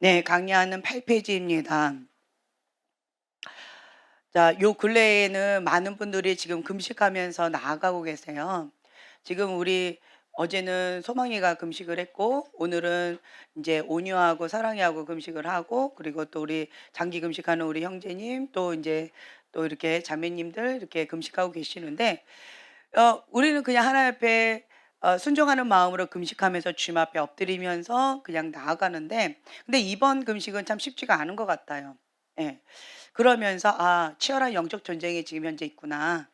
네, 강의하는 8페이지입니다. 자, 요 근래에는 많은 분들이 지금 금식하면서 나아가고 계세요. 지금 우리 어제는 소망이가 금식을 했고, 오늘은 이제 온유하고 사랑이하고 금식을 하고, 그리고 또 우리 장기 금식하는 우리 형제님, 또 이제 또 이렇게 자매님들 이렇게 금식하고 계시는데, 우리는 그냥 하나님 앞에 순종하는 마음으로 금식하면서 주님 앞에 엎드리면서 그냥 나아가는데, 근데 이번 금식은 참 쉽지가 않은 것 같아요. 예. 그러면서 '아, 치열한 영적 전쟁이 지금 현재 있구나.'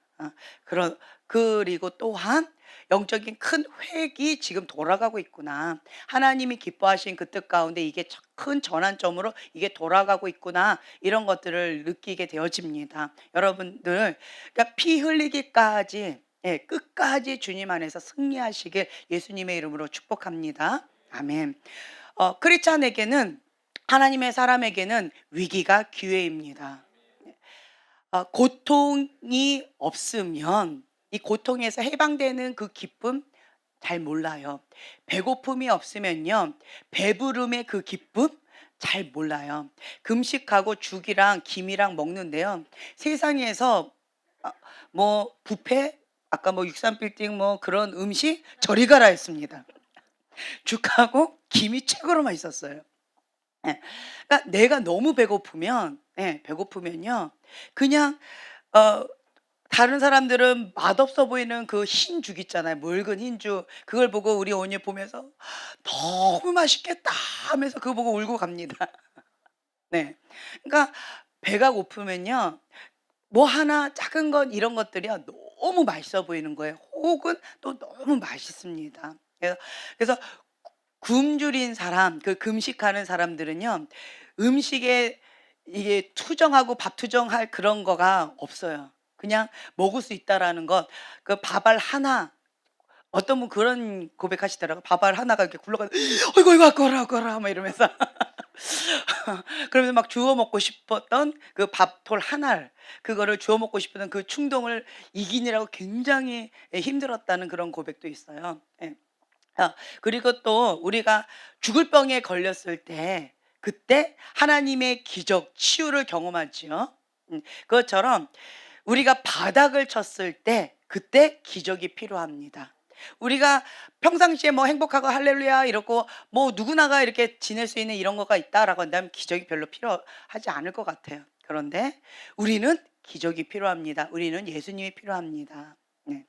그런, 그리고 또한 '영적인 큰 획이 지금 돌아가고 있구나. 하나님이 기뻐하신 그 뜻 가운데 이게 큰 전환점으로 이게 돌아가고 있구나.' 이런 것들을 느끼게 되어집니다. 여러분들, 그러니까 피 흘리기까지, 예, 끝까지 주님 안에서 승리하시길 예수님의 이름으로 축복합니다. 아멘. 크리스찬에게는, 하나님의 사람에게는 위기가 기회입니다. 고통이 없으면 이 고통에서 해방되는 그 기쁨 잘 몰라요. 배고픔이 없으면요, 배부름의 그 기쁨 잘 몰라요. 금식하고 죽이랑 김이랑 먹는데요, 세상에서 뭐 뷔페, 아까 뭐 63빌딩 뭐 그런 음식 저리 가라 했습니다. 죽하고 김이 최고로 맛있었어요. 예. 그러니까 내가 너무 배고프면, 예, 배고프면요, 그냥 어 다른 사람들은 맛없어 보이는 그 흰죽 있잖아요. 묽은 흰죽. 그걸 보고 우리 언니 보면서 "너무 맛있겠다." 하면서 그거 보고 울고 갑니다. 네. 그러니까 배가 고프면요, 뭐 하나 작은 것 이런 것들이요 너무 맛있어 보이는 거예요. 혹은 또 너무 맛있습니다. 그래서 굶주린 사람, 그 금식하는 사람들은요, 음식에 이게 투정하고 밥 투정할 그런 거가 없어요. 그냥 먹을 수 있다라는 것. 그 밥알 하나, 어떤 분 그런 고백하시더라고요. 밥알 하나가 이렇게 굴러가는 "어이구, 어이구, 아까워라, 아까워라." 막 이러면서 그러면서 막 주워 먹고 싶었던 그 밥톨 하나를, 그거를 주워 먹고 싶었던 그 충동을 이기느라고 굉장히, 예, 힘들었다는 그런 고백도 있어요. 예. 그리고 또 우리가 죽을 병에 걸렸을 때, 그때 하나님의 기적 치유를 경험하지요. 그것처럼 우리가 바닥을 쳤을 때 그때 기적이 필요합니다. 우리가 평상시에 뭐 행복하고 할렐루야 이러고 뭐 누구나가 이렇게 지낼 수 있는 이런 거가 있다라고 한다면 기적이 별로 필요하지 않을 것 같아요. 그런데 우리는 기적이 필요합니다. 우리는 예수님이 필요합니다. 네.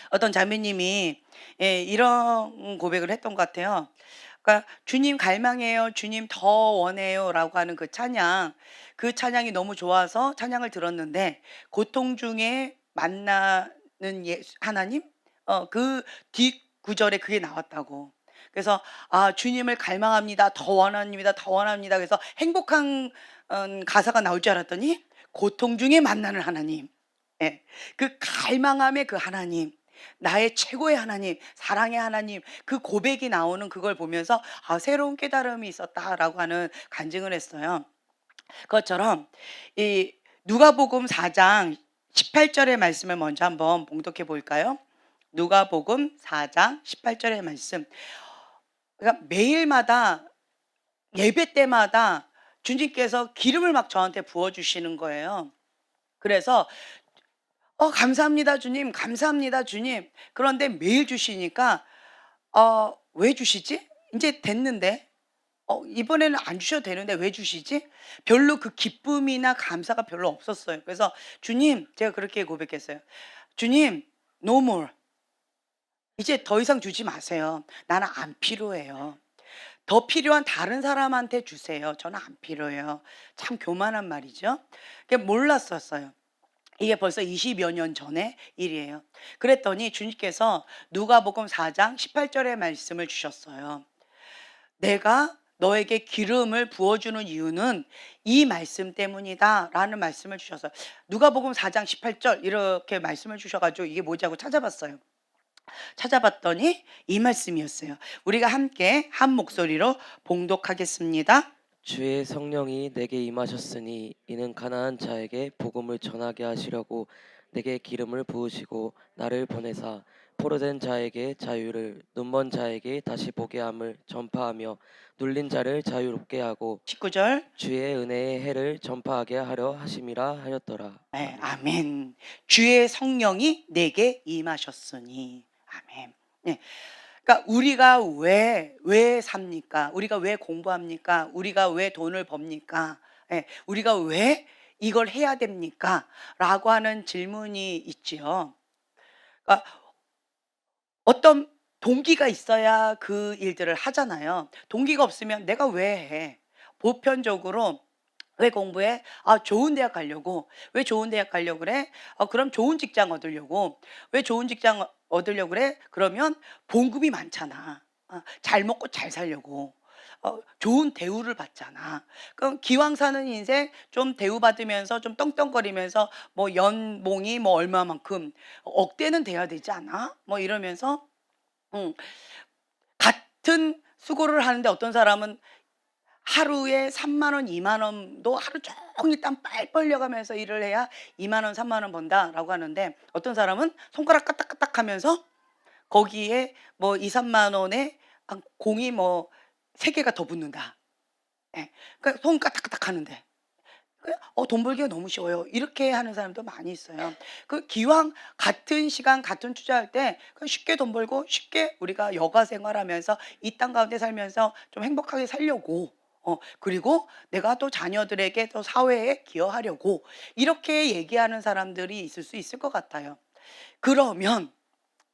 어떤 자매님이, 예, 이런 고백을 했던 것 같아요. 그러니까 "주님 갈망해요. 주님 더 원해요."라고 하는 그 찬양, 그 찬양이 너무 좋아서 찬양을 들었는데 고통 중에 만나는 하나님, 그 뒷구절에 그게 나왔다고. 그래서 "아, 주님을 갈망합니다. 더 원합니다. 더 원합니다." 그래서 행복한 가사가 나올 줄 알았더니 고통 중에 만나는 하나님. 예. 그 갈망함의 그 하나님, 나의 최고의 하나님, 사랑의 하나님, 그 고백이 나오는 그걸 보면서 '아, 새로운 깨달음이 있었다.'라고 하는 간증을 했어요. 그것처럼 이 누가복음 4장 18 절의 말씀을 먼저 한번 봉독해 볼까요? 누가복음 4장 18 절의 말씀. 그러니까 매일마다 예배 때마다 주님께서 기름을 막 저한테 부어 주시는 거예요. 그래서 감사합니다 주님. 감사합니다 주님." 그런데 매일 주시니까 '왜 주시지? 인제 됐는데. 이번에는 안 주셔도 되는데 왜 주시지?' 별로 그 기쁨이나 감사가 별로 없었어요. 그래서 "주님," 제가 그렇게 고백했어요. "주님, no more. 이제 더 이상 주지 마세요. 나는 안 필요해요. 더 필요한 다른 사람한테 주세요. 저는 안 필요해요." 참 교만한 말이죠. 그게 몰랐었어요. 이게 벌써 20여 년 전의 일이에요. 그랬더니 주님께서 누가복음 4장 18 절의 말씀을 주셨어요. "내가 너에게 기름을 부어 주는 이유는 이 말씀 때문이다."라는 말씀을 주셔서, 누가복음 4장 18절 이렇게 말씀을 주셔 가지고 이게 뭐지 하고 찾아봤어요. 찾아봤더니 이 말씀이었어요. 우리가 함께 한 목소리로 봉독하겠습니다. 주의 성령이 내게 임하셨으니 이는 가난한 자에게 복음을 전하게 하시려고 내게 기름을 부으시고 나를 보내사 포로된 자에게 자유를 눈먼 자에게 다시 보게 함을 전파하며 눌린 자를 자유롭게 하고 19절. 주의 은혜의 해를 전파하게 하려 하심이라 하였더라. 네, 아멘. 아멘. 주의 성령이 내게 임하셨으니. 아멘. 네. 그러니까 우리가 왜 삽니까? 우리가 왜 공부합니까? 우리가 왜 돈을 법니까? 예, 우리가 왜 이걸 해야 됩니까? 라고 하는 질문이 있지요. 그러니까 어떤 동기가 있어야 그 일들을 하잖아요. 동기가 없으면 내가 왜 해? 보편적으로 왜 공부해? 아, 좋은 대학 가려고. 왜 좋은 대학 가려고 그래? 그럼 좋은 직장 얻으려고. 왜 좋은 직장 얻으려고 그래? 그러면 봉급이 많잖아. 잘 먹고 잘 살려고. 좋은 대우를 받잖아. 그럼 기왕 사는 인생 좀 대우받으면서 좀 떵떵거리면서 뭐 연봉이 뭐 얼마만큼 억대는 돼야 되지 않아? 뭐 이러면서 음, 같은 수고를 하는데 어떤 사람은 하루에 3만 원, 2만 원도 하루 종일 땀 빨 벌려가면서 일을 해야 2만 원, 3만 원 번다라고 하는데 어떤 사람은 손가락 까딱까딱하면서 거기에 뭐 2-3만 원에 한 공이 뭐 3 개가 더 붙는다. 예. 그러니까 손 까딱까딱하는데. 돈 벌기가 너무 쉬워요. 이렇게 하는 사람도 많이 있어요. 그 기왕 같은 시간 같은 투자할 때 쉽게 돈 벌고 쉽게 우리가 여가 생활하면서 이 땅 가운데 살면서 좀 행복하게 살려고 그리고 내가 또 자녀들에게 또 사회에 기여하려고 이렇게 얘기하는 사람들이 있을 수 있을 것 같아요. 그러면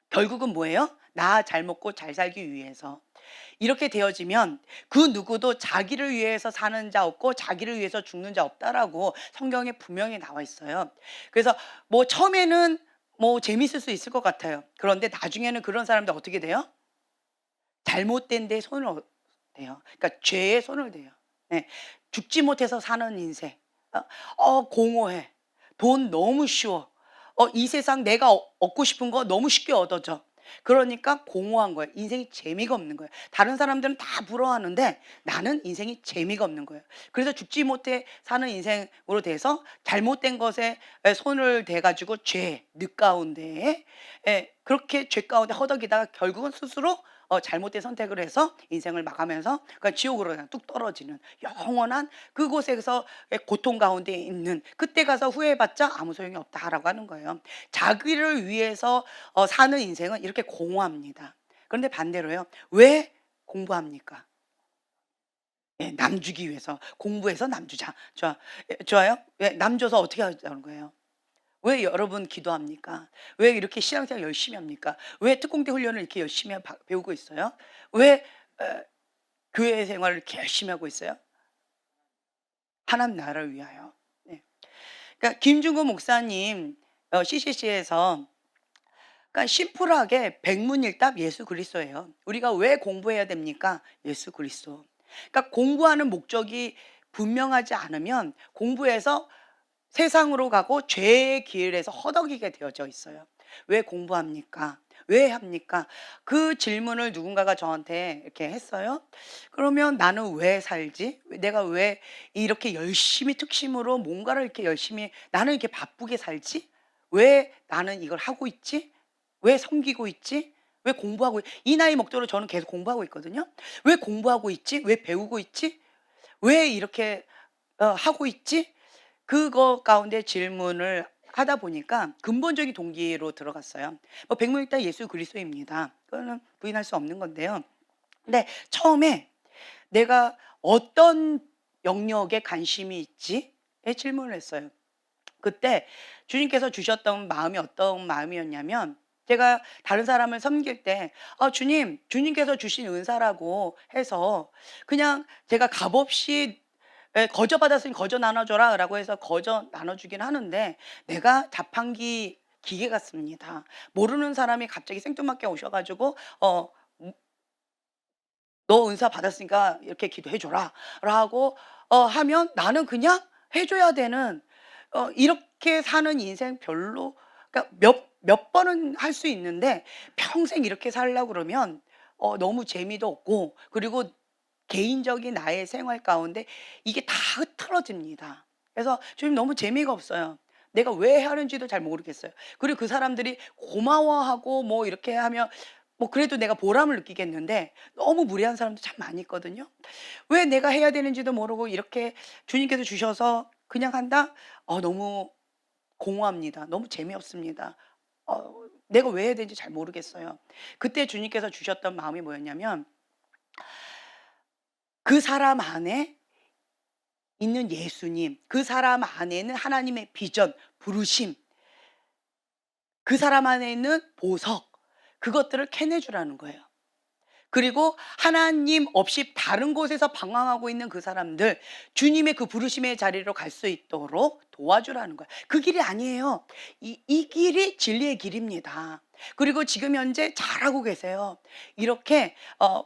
결국은 뭐예요? 나 잘 먹고 잘 살기 위해서. 이렇게 되어지면 그 누구도 자기를 위해서 사는 자 없고 자기를 위해서 죽는 자 없다라고 성경에 분명히 나와 있어요. 그래서 뭐 처음에는 뭐 재밌을 수 있을 것 같아요. 그런데 나중에는 그런 사람들 어떻게 돼요? 잘못된 데 손을 대요. 그러니까 죄에 손을 대요. 네. 죽지 못해서 사는 인생. 공허해. 돈 너무 쉬워. 이 세상 내가 얻고 싶은 거 너무 쉽게 얻어져. 그러니까 공허한 거예요. 인생이 재미가 없는 거예요. 다른 사람들은 다 부러워하는데 나는 인생이 재미가 없는 거예요. 그래서 죽지 못해 사는 인생으로 돼서 잘못된 것에 손을 대 가지고 죄 늦가운데에 그렇게 죄 가운데 허덕이다가 결국은 스스로 잘못된 선택을 해서 인생을 마감해서 그러니까 지옥으로 그냥 뚝 떨어지는 영원한 그곳에서 고통 가운데 있는 그때 가서 후회해봤자 아무 소용이 없다라고 하는 거예요. 자기를 위해서 사는 인생은 이렇게 공허합니다. 그런데 반대로요. 왜 공부합니까? 예, 남 주기 위해서 공부해서 남 주자. 좋아요? 예, 남 줘서 어떻게 하자는 거예요? 왜 여러분 기도합니까? 왜 이렇게 신앙생활 열심히 합니까? 왜 특공대 훈련을 이렇게 열심히 배우고 있어요? 왜 교회 생활을 이렇게 열심히 하고 있어요? 하나님 나라를 위하여. 네. 그러니까 김중근 목사님 CCC에서 그러니까 심플하게 백문일답 예수 그리스도예요. 우리가 왜 공부해야 됩니까? 예수 그리스도. 그러니까 공부하는 목적이 분명하지 않으면 공부해서 세상으로 가고 죄의 길에서 허덕이게 되어져 있어요. 왜 공부합니까? 왜 합니까? 그 질문을 누군가가 저한테 이렇게 했어요. 그러면 나는 왜 살지? 내가 왜 이렇게 열심히 특심으로 뭔가를 이렇게 열심히 나는 이렇게 바쁘게 살지? 왜 나는 이걸 하고 있지? 왜 섬기고 있지? 왜 공부하고 이 나이 먹도록 저는 계속 공부하고 있거든요. 왜 공부하고 있지? 왜 배우고 있지? 왜 이렇게 하고 있지? 그거 가운데 질문을 하다 보니까 근본적인 동기로 들어갔어요. 뭐 백문일다 예수 그리스도입니다. 그거는 부인할 수 없는 건데요. 근데 처음에 내가 어떤 영역에 관심이 있지?에 질문을 했어요. 그때 주님께서 주셨던 마음이 어떤 마음이었냐면 제가 다른 사람을 섬길 때 주님께서 주신 은사라고 해서 그냥 제가 값없이 거저 받았으니 거저 나눠줘라라고 해서 거저 나눠주긴 하는데 내가 자판기 기계 같습니다. 모르는 사람이 갑자기 생뚱맞게 오셔가지고 음, 너 은사 받았으니까 이렇게 기도해 줘라라고 하면 나는 그냥 해줘야 되는 이렇게 사는 인생 별로 그러니까 몇 번은 할 수 있는데 평생 이렇게 살려고 그러면 너무 재미도 없고 그리고 개인적인 나의 생활 가운데 이게 다 흐트러집니다. 그래서 주님 너무 재미가 없어요. 내가 왜 하는지도 잘 모르겠어요. 그리고 그 사람들이 고마워하고 뭐 이렇게 하면 뭐 그래도 내가 보람을 느끼겠는데 너무 무례한 사람도 참 많이 있거든요. 왜 내가 해야 되는지도 모르고 이렇게 주님께서 주셔서 그냥 한다? 너무 공허합니다. 너무 재미없습니다. 내가 왜 해야 되는지 잘 모르겠어요. 그때 주님께서 주셨던 마음이 뭐였냐면 그 사람 안에 있는 예수님, 그 사람 안에는 하나님의 비전, 부르심, 그 사람 안에 있는 보석, 그것들을 캐내주라는 거예요. 그리고 하나님 없이 다른 곳에서 방황하고 있는 그 사람들, 주님의 그 부르심의 자리로 갈 수 있도록 도와주라는 거예요. 그 길이 아니에요. 이 길이 진리의 길입니다. 그리고 지금 현재 잘하고 계세요. 이렇게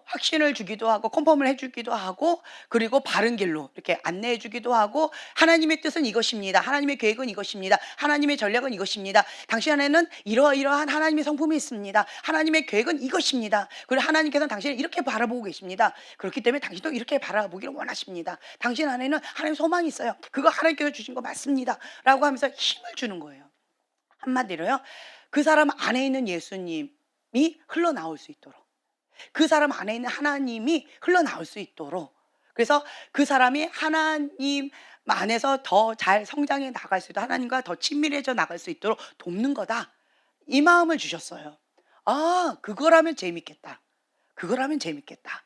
확신을 주기도 하고 컨펌을 해주기도 하고 그리고 바른 길로 이렇게 안내해 주기도 하고 하나님의 뜻은 이것입니다. 하나님의 계획은 이것입니다. 하나님의 전략은 이것입니다. 당신 안에는 이러이러한 하나님의 성품이 있습니다. 하나님의 계획은 이것입니다. 그리고 하나님께서는 당신을 이렇게 바라보고 계십니다. 그렇기 때문에 당신도 이렇게 바라보기를 원하십니다. 당신 안에는 하나님의 소망이 있어요. 그거 하나님께서 주신 거 맞습니다. 라고 하면서 힘을 주는 거예요. 한마디로요. 그 사람 안에 있는 예수님이 흘러나올 수 있도록, 그 사람 안에 있는 하나님이 흘러나올 수 있도록, 그래서 그 사람이 하나님 안에서 더 잘 성장해 나갈 수 있도록, 하나님과 더 친밀해져 나갈 수 있도록 돕는 거다. 이 마음을 주셨어요. 그거라면 재밌겠다. 그거라면 재밌겠다.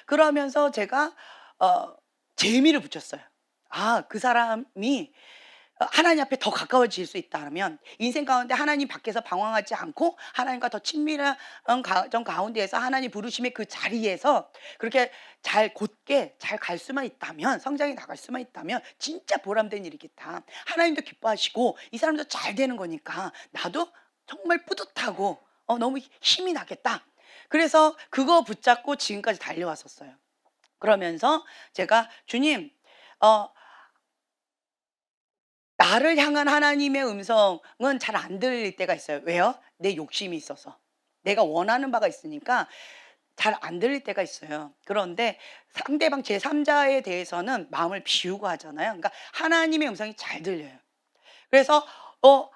그러면서 제가 재미를 붙였어요. 그 사람이 하나님 앞에 더 가까워질 수 있다면 인생 가운데 하나님 밖에서 방황하지 않고 하나님과 더 친밀한 가정 가운데에서 하나님 부르심의 그 자리에서 그렇게 잘 곧게 잘 갈 수만 있다면, 성장해 나갈 수만 있다면 진짜 보람된 일이겠다. 하나님도 기뻐하시고 이 사람도 잘 되는 거니까 나도 정말 뿌듯하고 너무 힘이 나겠다. 그래서 그거 붙잡고 지금까지 달려왔었어요. 그러면서 제가 주님 나를 향한 하나님의 음성은 잘 안 들릴 때가 있어요. 왜요? 내 욕심이 있어서. 내가 원하는 바가 있으니까 잘 안 들릴 때가 있어요. 그런데 상대방 제3자에 대해서는 마음을 비우고 하잖아요. 그러니까 하나님의 음성이 잘 들려요. 그래서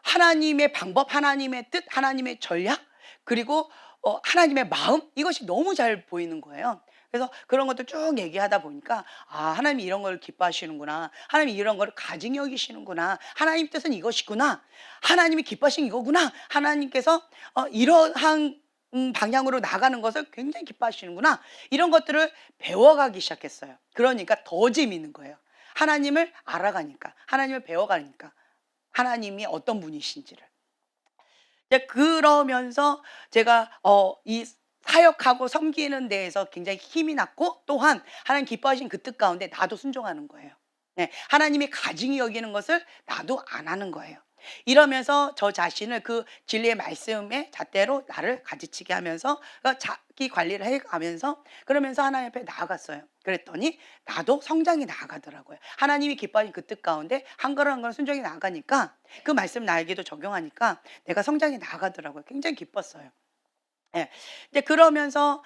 하나님의 방법, 하나님의 뜻, 하나님의 전략, 그리고 하나님의 마음, 이것이 너무 잘 보이는 거예요. 그래서 그런 것들 쭉 얘기하다 보니까 하나님이 이런 걸 기뻐하시는구나. 하나님이 이런 걸 가증히 여기시는구나. 하나님 뜻은 이것이구나. 하나님이 기뻐하신 이거구나. 하나님께서 이러한 방향으로 나가는 것을 굉장히 기뻐하시는구나. 이런 것들을 배워가기 시작했어요. 그러니까 더 재미있는 거예요. 하나님을 알아가니까, 하나님을 배워가니까, 하나님이 어떤 분이신지를. 그러면서 제가 이 사역하고 섬기는 데에서 굉장히 힘이 났고, 또한 하나님 기뻐하신 그 뜻 가운데 나도 순종하는 거예요. 네, 하나님이 가증히 여기는 것을 나도 안 하는 거예요. 이러면서 저 자신을 그 진리의 말씀의 잣대로 나를 가지치게 하면서 자기 관리를 해가면서, 그러면서 하나님 앞에 나아갔어요. 그랬더니 나도 성장이 나아가더라고요. 하나님이 기뻐하신 그 뜻 가운데 한 걸음 한 걸음 순종이 나아가니까 그 말씀 나에게도 적용하니까 내가 성장이 나아가더라고요. 굉장히 기뻤어요. 예. 이제 그러면서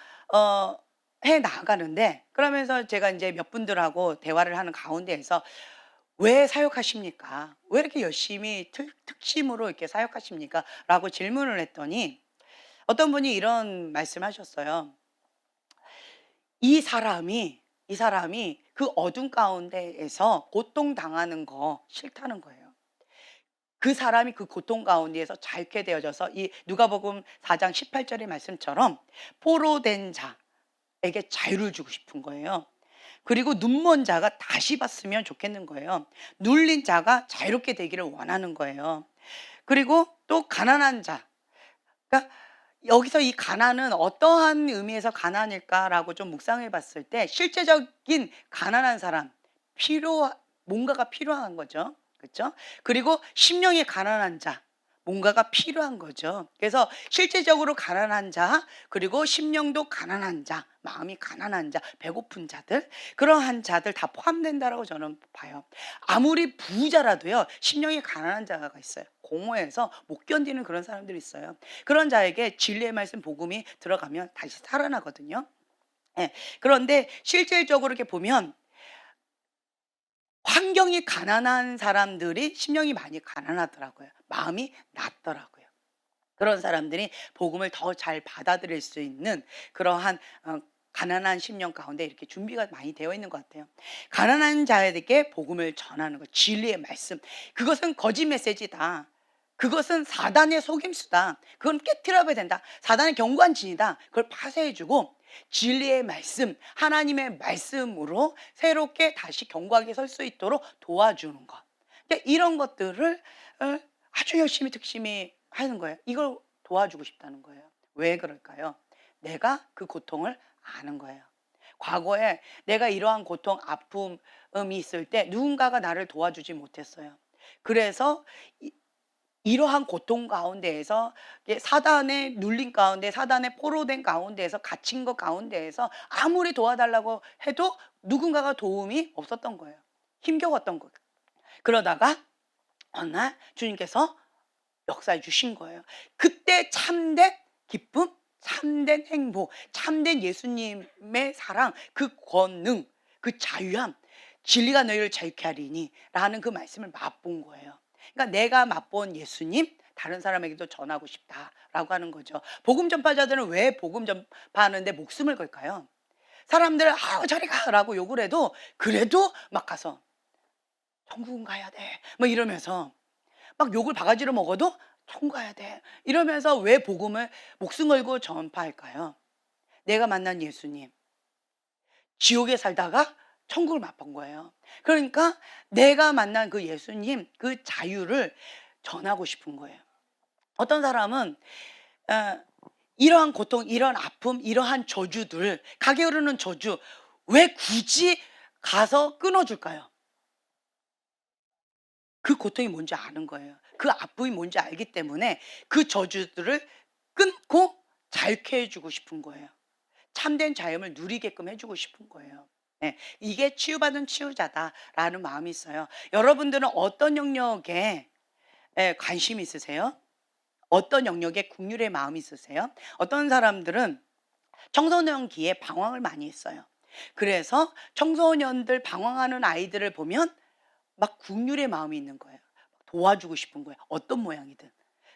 해 나가는데, 그러면서 제가 이제 몇 분들하고 대화를 하는 가운데에서 "왜 사역하십니까? 왜 이렇게 열심히 특심으로 이렇게 사역하십니까?" 라고 질문을 했더니 어떤 분이 이런 말씀하셨어요. 이 사람이 그 어둠 가운데에서 고통당하는 거 싫다는 거예요. 그 사람이 그 고통 가운데에서 자유케 되어져서 이 누가복음 4장 18절의 말씀처럼 포로된 자에게 자유를 주고 싶은 거예요. 그리고 눈먼 자가 다시 봤으면 좋겠는 거예요. 눌린 자가 자유롭게 되기를 원하는 거예요. 그리고 또 가난한 자. 그러니까 여기서 이 가난은 어떠한 의미에서 가난일까라고 좀 묵상해 봤을 때 실제적인 가난한 사람, 뭔가가 필요한 거죠. 그렇죠? 그리고 심령이 가난한 자, 뭔가가 필요한 거죠. 그래서 실제적으로 가난한 자, 그리고 심령도 가난한 자, 마음이 가난한 자, 배고픈 자들, 그러한 자들 다 포함된다라고 저는 봐요. 아무리 부자라도요, 심령이 가난한 자가 있어요. 공허해서 못 견디는 그런 사람들이 있어요. 그런 자에게 진리의 말씀 복음이 들어가면 다시 살아나거든요. 예. 그런데 실질적으로 이렇게 보면 환경이 가난한 사람들이 심령이 많이 가난하더라고요. 마음이 낮더라고요. 그런 사람들이 복음을 더 잘 받아들일 수 있는 그러한 가난한 심령 가운데 이렇게 준비가 많이 되어 있는 것 같아요. 가난한 자에게 복음을 전하는 것, 진리의 말씀. 그것은 거짓 메시지다. 그것은 사단의 속임수다. 그건 깨트려야 된다. 사단의 경관진이다. 그걸 파쇄해주고 진리의 말씀, 하나님의 말씀으로 새롭게 다시 견고하게 설 수 있도록 도와주는 것. 그러니까 이런 것들을 아주 열심히 특심히 하는 거예요. 이걸 도와주고 싶다는 거예요. 왜 그럴까요? 내가 그 고통을 아는 거예요. 과거에 내가 이러한 고통, 아픔이 있을 때 누군가가 나를 도와주지 못했어요. 그래서 이러한 고통 가운데에서 사단의 눌림 가운데, 사단의 포로된 가운데에서 갇힌 것 가운데에서 아무리 도와달라고 해도 누군가가 도움이 없었던 거예요. 힘겨웠던 거예요. 그러다가 어느 날 주님께서 역사해 주신 거예요. 그때 참된 기쁨, 참된 행복, 참된 예수님의 사랑, 그 권능, 그 자유함, 진리가 너희를 자유케 하리니 라는 그 말씀을 맛본 거예요. 그러니까 내가 맛본 예수님 다른 사람에게도 전하고 싶다라고 하는 거죠. 복음 전파자들은 왜 복음 전파하는데 목숨을 걸까요? 사람들 저리 가라고 욕을 해도 그래도 막 가서 천국은 가야 돼. 뭐 이러면서 막 욕을 바가지로 먹어도 천국 가야 돼. 이러면서 왜 복음을 목숨 걸고 전파할까요? 내가 만난 예수님. 지옥에 살다가 천국을 맛본 거예요. 그러니까 내가 만난 그 예수님, 그 자유를 전하고 싶은 거예요. 어떤 사람은 이러한 고통, 이러한 아픔, 이러한 저주들, 가게 흐르는 저주 왜 굳이 가서 끊어줄까요? 그 고통이 뭔지 아는 거예요. 그 아픔이 뭔지 알기 때문에 그 저주들을 끊고 자유케 해주고 싶은 거예요. 참된 자유를 누리게끔 해주고 싶은 거예요. 예, 이게 치유받은 치유자다라는 마음이 있어요. 여러분들은 어떤 영역에 관심이 있으세요? 어떤 영역에 국률의 마음이 있으세요? 어떤 사람들은 청소년기에 방황을 많이 했어요. 그래서 청소년들 방황하는 아이들을 보면 막 국률의 마음이 있는 거예요. 도와주고 싶은 거예요. 어떤 모양이든.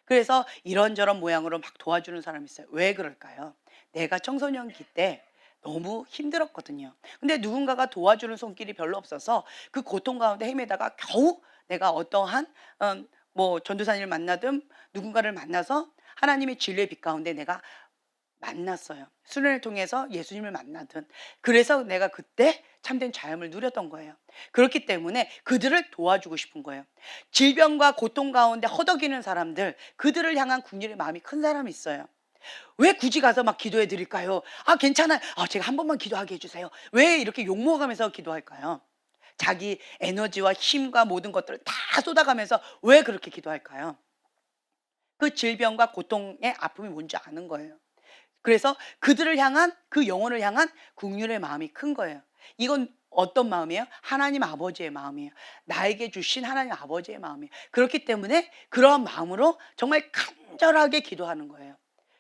그래서 이런저런 모양으로 막 도와주는 사람이 있어요. 왜 그럴까요? 내가 청소년기 때 너무 힘들었거든요. 근데 누군가가 도와주는 손길이 별로 없어서 그 고통 가운데 헤매다가 겨우 내가 어떠한 뭐 전도사님을 만나든 누군가를 만나서 하나님의 진리의 빛 가운데 내가 만났어요. 수련을 통해서 예수님을 만나든. 그래서 내가 그때 참된 자유를 누렸던 거예요. 그렇기 때문에 그들을 도와주고 싶은 거예요. 질병과 고통 가운데 허덕이는 사람들, 그들을 향한 긍휼의 마음이 큰 사람이 있어요. 왜 굳이 가서 막 기도해 드릴까요? 괜찮아요. 제가 한 번만 기도하게 해주세요. 왜 이렇게 욕먹으면서 기도할까요? 자기 에너지와 힘과 모든 것들을 다 쏟아가면서 왜 그렇게 기도할까요? 그 질병과 고통의 아픔이 뭔지 아는 거예요. 그래서 그들을 향한, 그 영혼을 향한 긍휼의 마음이 큰 거예요. 이건 어떤 마음이에요? 하나님 아버지의 마음이에요. 나에게 주신 하나님 아버지의 마음이에요. 그렇기 때문에 그러한 마음으로 정말 간절하게 기도하는 거예요.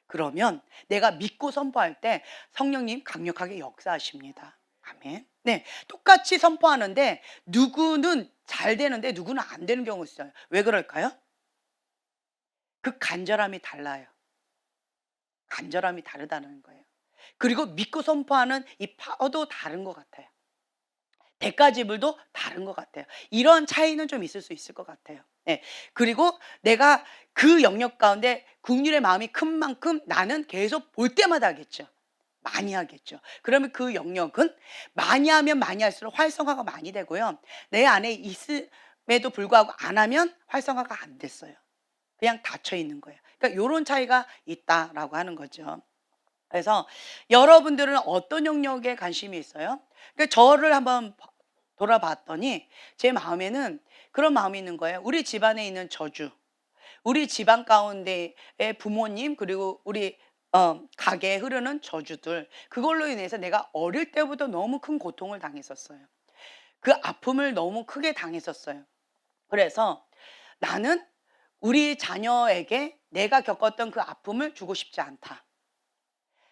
그러면 내가 믿고 선포할 때 성령님 강력하게 역사하십니다. 아멘. 네, 똑같이 선포하는데 누구는 잘 되는데 누구는 안 되는 경우가 있어요. 왜 그럴까요? 그 간절함이 달라요. 간절함이 다르다는 거예요. 그리고 믿고 선포하는 이 파워도 다른 것 같아요. 대가지불도 다른 것 같아요. 이런 차이는 좀 있을 수 있을 것 같아요. 예. 그리고 내가 그 영역 가운데 국률의 마음이 큰 만큼 나는 계속 볼 때마다 하겠죠. 많이 하겠죠. 그러면 그 영역은 많이 하면 많이 할수록 활성화가 많이 되고요. 내 안에 있음에도 불구하고 안 하면 활성화가 안 됐어요. 그냥 닫혀 있는 거예요. 그러니까 요런 차이가 있다라고 하는 거죠. 그래서 여러분들은 어떤 영역에 관심이 있어요? 그러니까 저를 한번 돌아봤더니 제 마음에는 그런 마음이 있는 거예요. 우리 집안에 있는 저주, 우리 집안 가운데의 부모님 그리고 우리 가게에 흐르는 저주들, 그걸로 인해서 내가 어릴 때부터 너무 큰 고통을 당했었어요. 그 아픔을 너무 크게 당했었어요. 그래서 나는 우리 자녀에게 내가 겪었던 그 아픔을 주고 싶지 않다.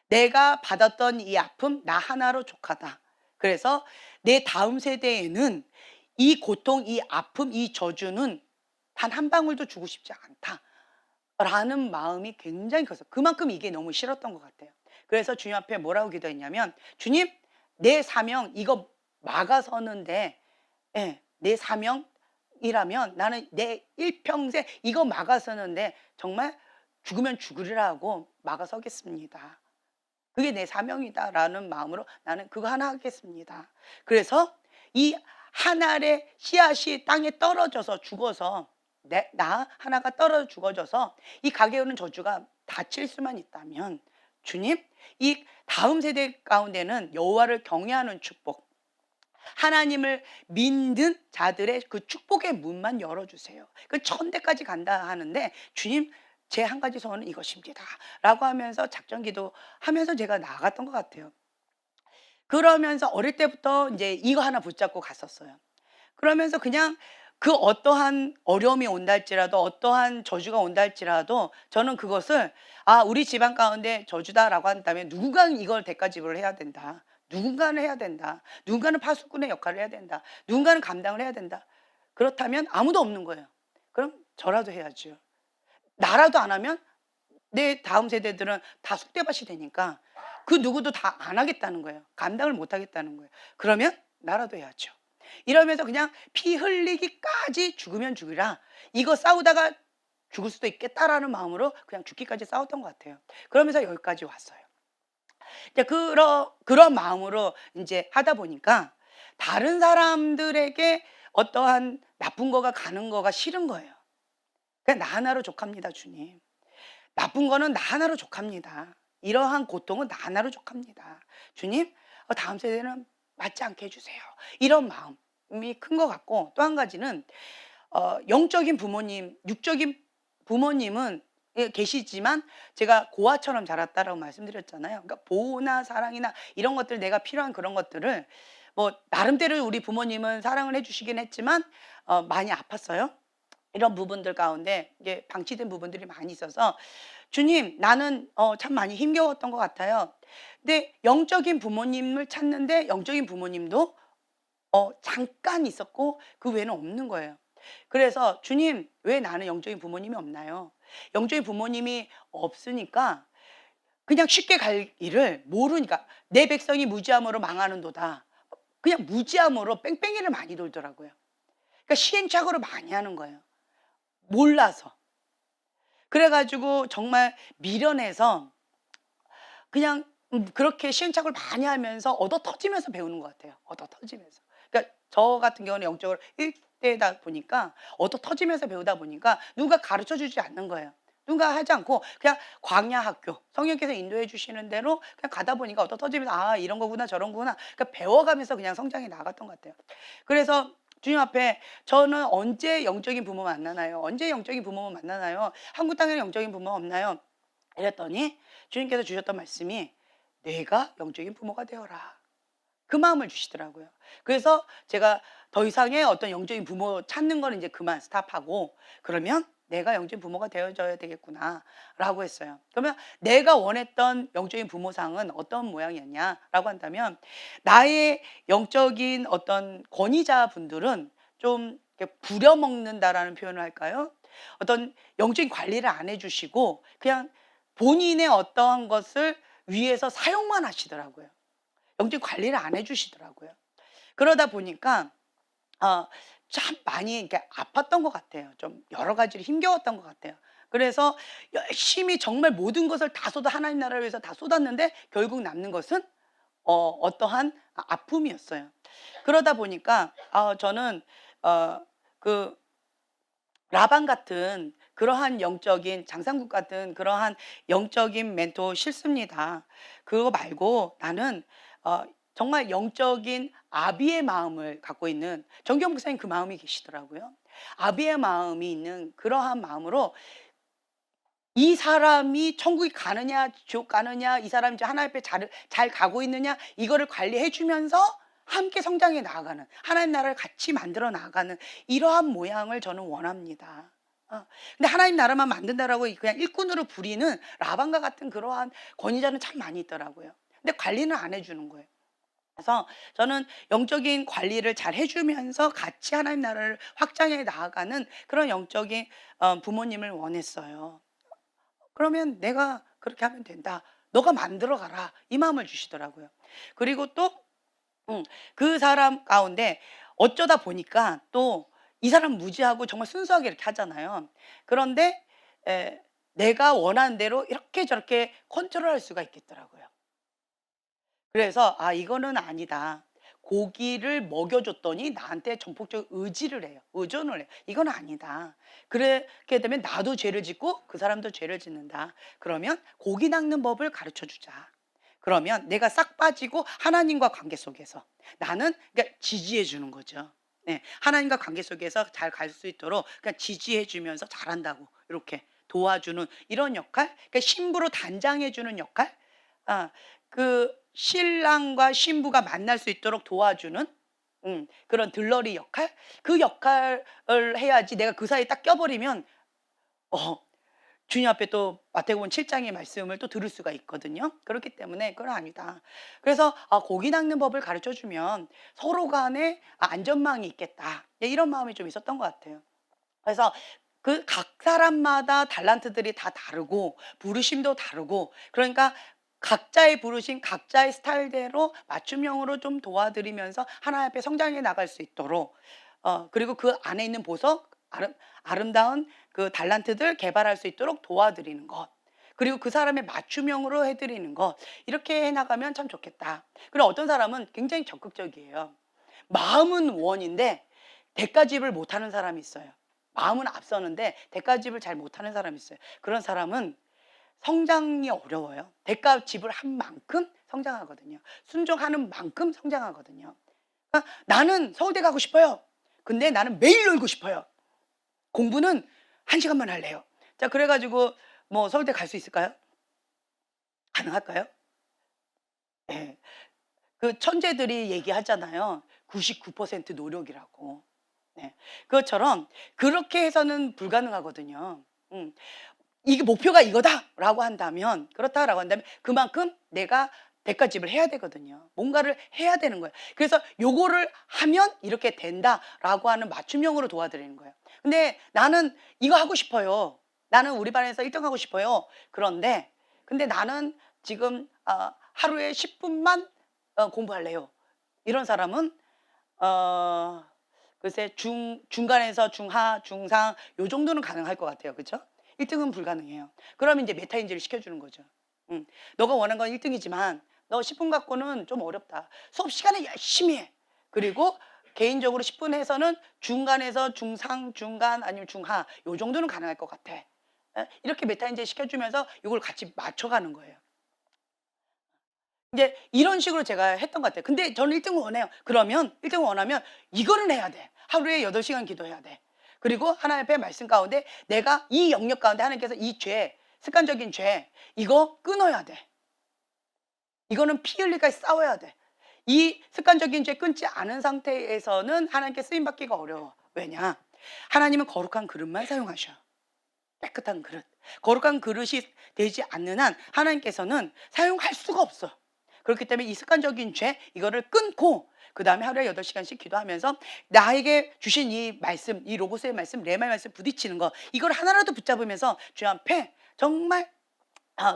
내가 받았던 이 아픔 나 하나로 족하다. 그래서 내 다음 세대에는 이 고통, 이 아픔, 이 저주는 단 한 방울도 주고 싶지 않다라는 마음이 굉장히 커서 그만큼 이게 너무 싫었던 것 같아요. 그래서 주님 앞에 뭐라고 기도했냐면, 주님, 내 사명 이거 막아서는데, 예, 내 사명이라면 나는 내 일평생 이거 막아서는데 정말 죽으면 죽으리라고 막아서겠습니다. 그게 내 사명이다라는 마음으로 나는 그거 하나 하겠습니다. 그래서 이 한 알의 씨앗이 땅에 떨어져서 죽어서 나 하나가 떨어져 죽어져서 이 가게에 오는 저주가 닫힐 수만 있다면, 주님, 이 다음 세대 가운데는 여호와를 경외하는 축복, 하나님을 믿는 자들의 그 축복의 문만 열어주세요. 그 천대까지 간다 하는데, 주님, 제 한 가지 소원은 이것입니다 라고 하면서 작전 기도하면서 제가 나아갔던 것 같아요. 그러면서 어릴 때부터 이제 이거 하나 붙잡고 갔었어요. 그러면서 그냥 그 어떠한 어려움이 온다 할지라도, 어떠한 저주가 온다 할지라도 저는 그것을 우리 집안 가운데 저주다라고 한다면 누군가는 이걸 대가지불을 해야 된다. 누군가는 해야 된다. 누군가는 파수꾼의 역할을 해야 된다. 누군가는 감당을 해야 된다. 그렇다면 아무도 없는 거예요. 그럼 저라도 해야죠. 나라도 안 하면 내 다음 세대들은 다 쑥대밭이 되니까 그 누구도 다 안 하겠다는 거예요. 감당을 못 하겠다는 거예요. 그러면 나라도 해야죠. 이러면서 그냥 피 흘리기까지 죽으면 죽으라. 이거 싸우다가 죽을 수도 있겠다라는 마음으로 그냥 죽기까지 싸웠던 것 같아요. 그러면서 여기까지 왔어요. 이제 그런 마음으로 이제 하다 보니까 다른 사람들에게 어떠한 나쁜 거가 가는 거가 싫은 거예요. 그냥 나 하나로 족합니다, 주님. 나쁜 거는 나 하나로 족합니다. 이러한 고통은 나 하나로 족합니다. 주님, 다음 세대는 맞지 않게 해주세요. 이런 마음이 큰 것 같고, 또 한 가지는 영적인 부모님, 육적인 부모님은 계시지만 제가 고아처럼 자랐다라고 말씀드렸잖아요. 그러니까 보호나 사랑이나 이런 것들, 내가 필요한 그런 것들을 뭐 나름대로 우리 부모님은 사랑을 해주시긴 했지만 많이 아팠어요. 이런 부분들 가운데 이게 방치된 부분들이 많이 있어서, 주님, 나는 참 많이 힘겨웠던 것 같아요. 근데 영적인 부모님을 찾는데 영적인 부모님도 잠깐 있었고 그 외에는 없는 거예요. 그래서 주님, 왜 나는 영적인 부모님이 없나요? 영적인 부모님이 없으니까 그냥 쉽게 갈 길을 모르니까 내 백성이 무지함으로 망하는도다. 그냥 무지함으로 뺑뺑이를 많이 돌더라고요. 그러니까 시행착오를 많이 하는 거예요. 몰라서. 그래 가지고 정말 미련해서 그냥 그렇게 시행착오를 많이 하면서 얻어터지면서 배우는 것 같아요. 얻어터지면서. 그러니까 저 같은 경우는 영적으로 1대다 보니까 얻어터지면서 배우다 보니까 누가 가르쳐 주지 않는 거예요. 누가 하지 않고 그냥 광야 학교, 성령께서 인도해 주시는 대로 그냥 가다 보니까 얻어터지면서 이런 거구나 저런 거구나. 그러니까 배워가면서 그냥 성장해 나갔던 것 같아요. 그래서 주님 앞에 저는 언제 영적인 부모 만나나요? 언제 영적인 부모 만나나요? 한국 땅에는 영적인 부모 없나요? 이랬더니 주님께서 주셨던 말씀이 내가 영적인 부모가 되어라. 그 마음을 주시더라고요. 그래서 제가 더 이상의 어떤 영적인 부모 찾는 거는 이제 그만 스탑하고, 그러면 내가 영적인 부모가 되어줘야 되겠구나라고 했어요. 그러면 내가 원했던 영적인 부모상은 어떤 모양이었냐라고 한다면, 나의 영적인 어떤 권위자 분들은 좀 이렇게 부려먹는다라는 표현을 할까요? 어떤 영적인 관리를 안 해주시고 그냥 본인의 어떠한 것을 위해서 사용만 하시더라고요. 영적인 관리를 안 해주시더라고요. 그러다 보니까 참 많이 이렇게 아팠던 것 같아요. 좀 여러 가지로 힘겨웠던 것 같아요. 그래서 열심히 정말 모든 것을 다 하나님 나라를 위해서 다 쏟았는데 결국 남는 것은 어떠한 아픔이었어요. 그러다 보니까 저는 그 라반 같은 그러한 영적인 장상국 같은 그러한 영적인 멘토 싫습니다. 그거 말고 나는 정말 영적인 아비의 마음을 갖고 있는, 정경 목사님 그 마음이 계시더라고요. 아비의 마음이 있는 그러한 마음으로 이 사람이 천국에 가느냐 지옥 가느냐, 이 사람이 하나님 앞에 잘 가고 있느냐, 이거를 관리해 주면서 함께 성장해 나아가는, 하나님 나라를 같이 만들어 나아가는 이러한 모양을 저는 원합니다. 근데 하나님 나라만 만든다라고 그냥 일꾼으로 부리는 라반과 같은 그러한 권위자는 참 많이 있더라고요. 근데 관리는 안 해주는 거예요. 그래서 저는 영적인 관리를 잘 해주면서 같이 하나님 나라를 확장해 나아가는 그런 영적인 부모님을 원했어요. 그러면 내가 그렇게 하면 된다. 너가 만들어 가라. 이 마음을 주시더라고요. 그리고 또 그 사람 가운데 어쩌다 보니까 또 이 사람 무지하고 정말 순수하게 이렇게 하잖아요. 그런데 내가 원하는 대로 이렇게 저렇게 컨트롤할 수가 있겠더라고요. 그래서 '아 이거는 아니다.' 고기를 먹여 줬더니 나한테 전폭적 의지를 해요. 의존을 해요. '이건 아니다. 그렇게 되면 나도 죄를 짓고 그 사람도 죄를 짓는다. 그러면 고기 낚는 법을 가르쳐 주자.' 그러면 내가 싹 빠지고 하나님과 관계 속에서 나는 그러니까 지지해 주는 거죠. 네. 하나님과 관계 속에서 잘 갈 수 있도록 그냥 지지해 주면서 잘한다고 이렇게 도와주는 이런 역할, 그러니까 신부로 단장해 주는 역할, 아 그 신랑과 신부가 만날 수 있도록 도와주는 그런 들러리 역할, 그 역할을 해야지. 내가 그 사이에 딱 껴버리면 어 주님 앞에 또 마태복음 7 장의 말씀을 또 들을 수가 있거든요. 그렇기 때문에 그건 아니다. 그래서 고기 닦는 법을 가르쳐 주면 서로 간에 안전망이 있겠다. 네, 이런 마음이 좀 있었던 것 같아요. 그래서 그 각 사람마다 달란트들이 다 다르고 부르심도 다르고, 그러니까 각자의 부르심, 각자의 스타일대로 맞춤형으로 좀 도와드리면서 하나님 앞에 성장해 나갈 수 있도록, 그리고 그 안에 있는 보석, 아름다운 그 달란트들 개발할 수 있도록 도와드리는 것. 그리고 그 사람의 맞춤형으로 해 드리는 것. 이렇게 해 나가면 참 좋겠다. 그리고 어떤 사람은 굉장히 적극적이에요. 마음은 원인데 대가집을 못하는 사람이 있어요. 마음은 앞서는데 대가집을 잘 못하는 사람이 있어요. 그런 사람은 성장이 어려워요. 대가집을 한 만큼 성장하거든요. 순종하는 만큼 성장하거든요. 그러니까 나는 서울대 가고 싶어요. 근데 나는 매일 놀고 싶어요. 공부는 1시간만 할래요. 자, 그래 가지고 뭐 서울대 갈 수 있을까요? 가능할까요? 예. 그 천재들이 얘기하잖아요. 99% 노력이라고. 네. 그것처럼 그렇게 해서는 불가능하거든요. 음. 이게 목표가 이거다라고 한다면, 그렇다라고 한다면 그만큼 내가 대가집을 해야 되거든요. 뭔가를 해야 되는 거예요. 그래서 요거를 하면 이렇게 된다라고 하는 맞춤형으로 도와드리는 거예요. 근데 나는 이거 하고 싶어요. 나는 우리 반에서 1등 하고 싶어요. 근데 나는 지금 하루에 10분만 공부할래요. 이런 사람은 어 글쎄 중간에서 중하, 중상 요 정도는 가능할 것 같아요. 그죠? 1 등은 불가능해요. 그러면 이제 메타인지를 시켜주는 거죠. "너가 원하는 건 1 등이지만 너 10분 갖고는 좀 어렵다. 수업 시간에 열심히 해." 그리고 개인적으로 10분 해서는 중간에서 중상, 중간 아니면 중하 요 정도는 가능할 것 같아. 이렇게 메타인지 시켜주면서 요걸 같이 맞춰가는 거예요. 이제 이런 식으로 제가 했던 것 같아요. 근데 저는 1 등을 원해요. 그러면 1 등을 원하면 이거는 해야 돼. 하루에 8시간 기도해야 돼. 그리고 하나님 앞에 말씀 가운데 내가 이 영역 가운데 하나님께서 이 죄, 습관적인 죄 이거 끊어야 돼. 이거는 피 흘리기까지 싸워야 돼. 이 습관적인 죄 끊지 않은 상태에서는 하나님께 쓰임 받기가 어려워. 왜냐? 하나님은 거룩한 그릇만 사용하셔. 깨끗한 그릇. 거룩한 그릇이 되지 않는 한 하나님께서는 사용할 수가 없어. 그렇기 때문에 이 습관적인 죄 이거를 끊고 그다음에 하루에 8시간씩 기도하면서 나에게 주신 이 말씀, 이 로고스의 말씀, 레마의 말씀 부딪히는 거 이걸 하나라도 붙잡으면서 주 앞에 정말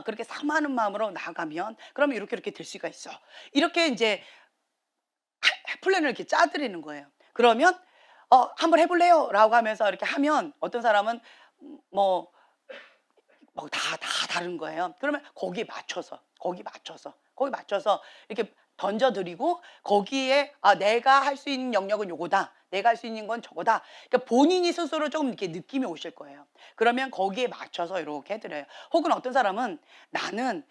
그렇게 사모하는 마음으로 나아가면 그러면 이렇게 될 수가 있어. 이렇게 인제 플랜을 이렇게 짜 드리는 거예요. 그러면 "한번 해 볼래요?"라고 하면서 이렇게 하면 어떤 사람은 뭐 다 다른 거예요. 그러면 거기에 맞춰서 이렇게 던져 드리고 거기에 '내가 할 수 있는 영역은 요거다. 내가 할 수 있는 건 저거다.' 그러니까 본인이 스스로 조금 이렇게 느낌이 오실 거예요. 그러면 거기에 맞춰서 이렇게 해 드려요. 혹은 어떤 사람은 '나는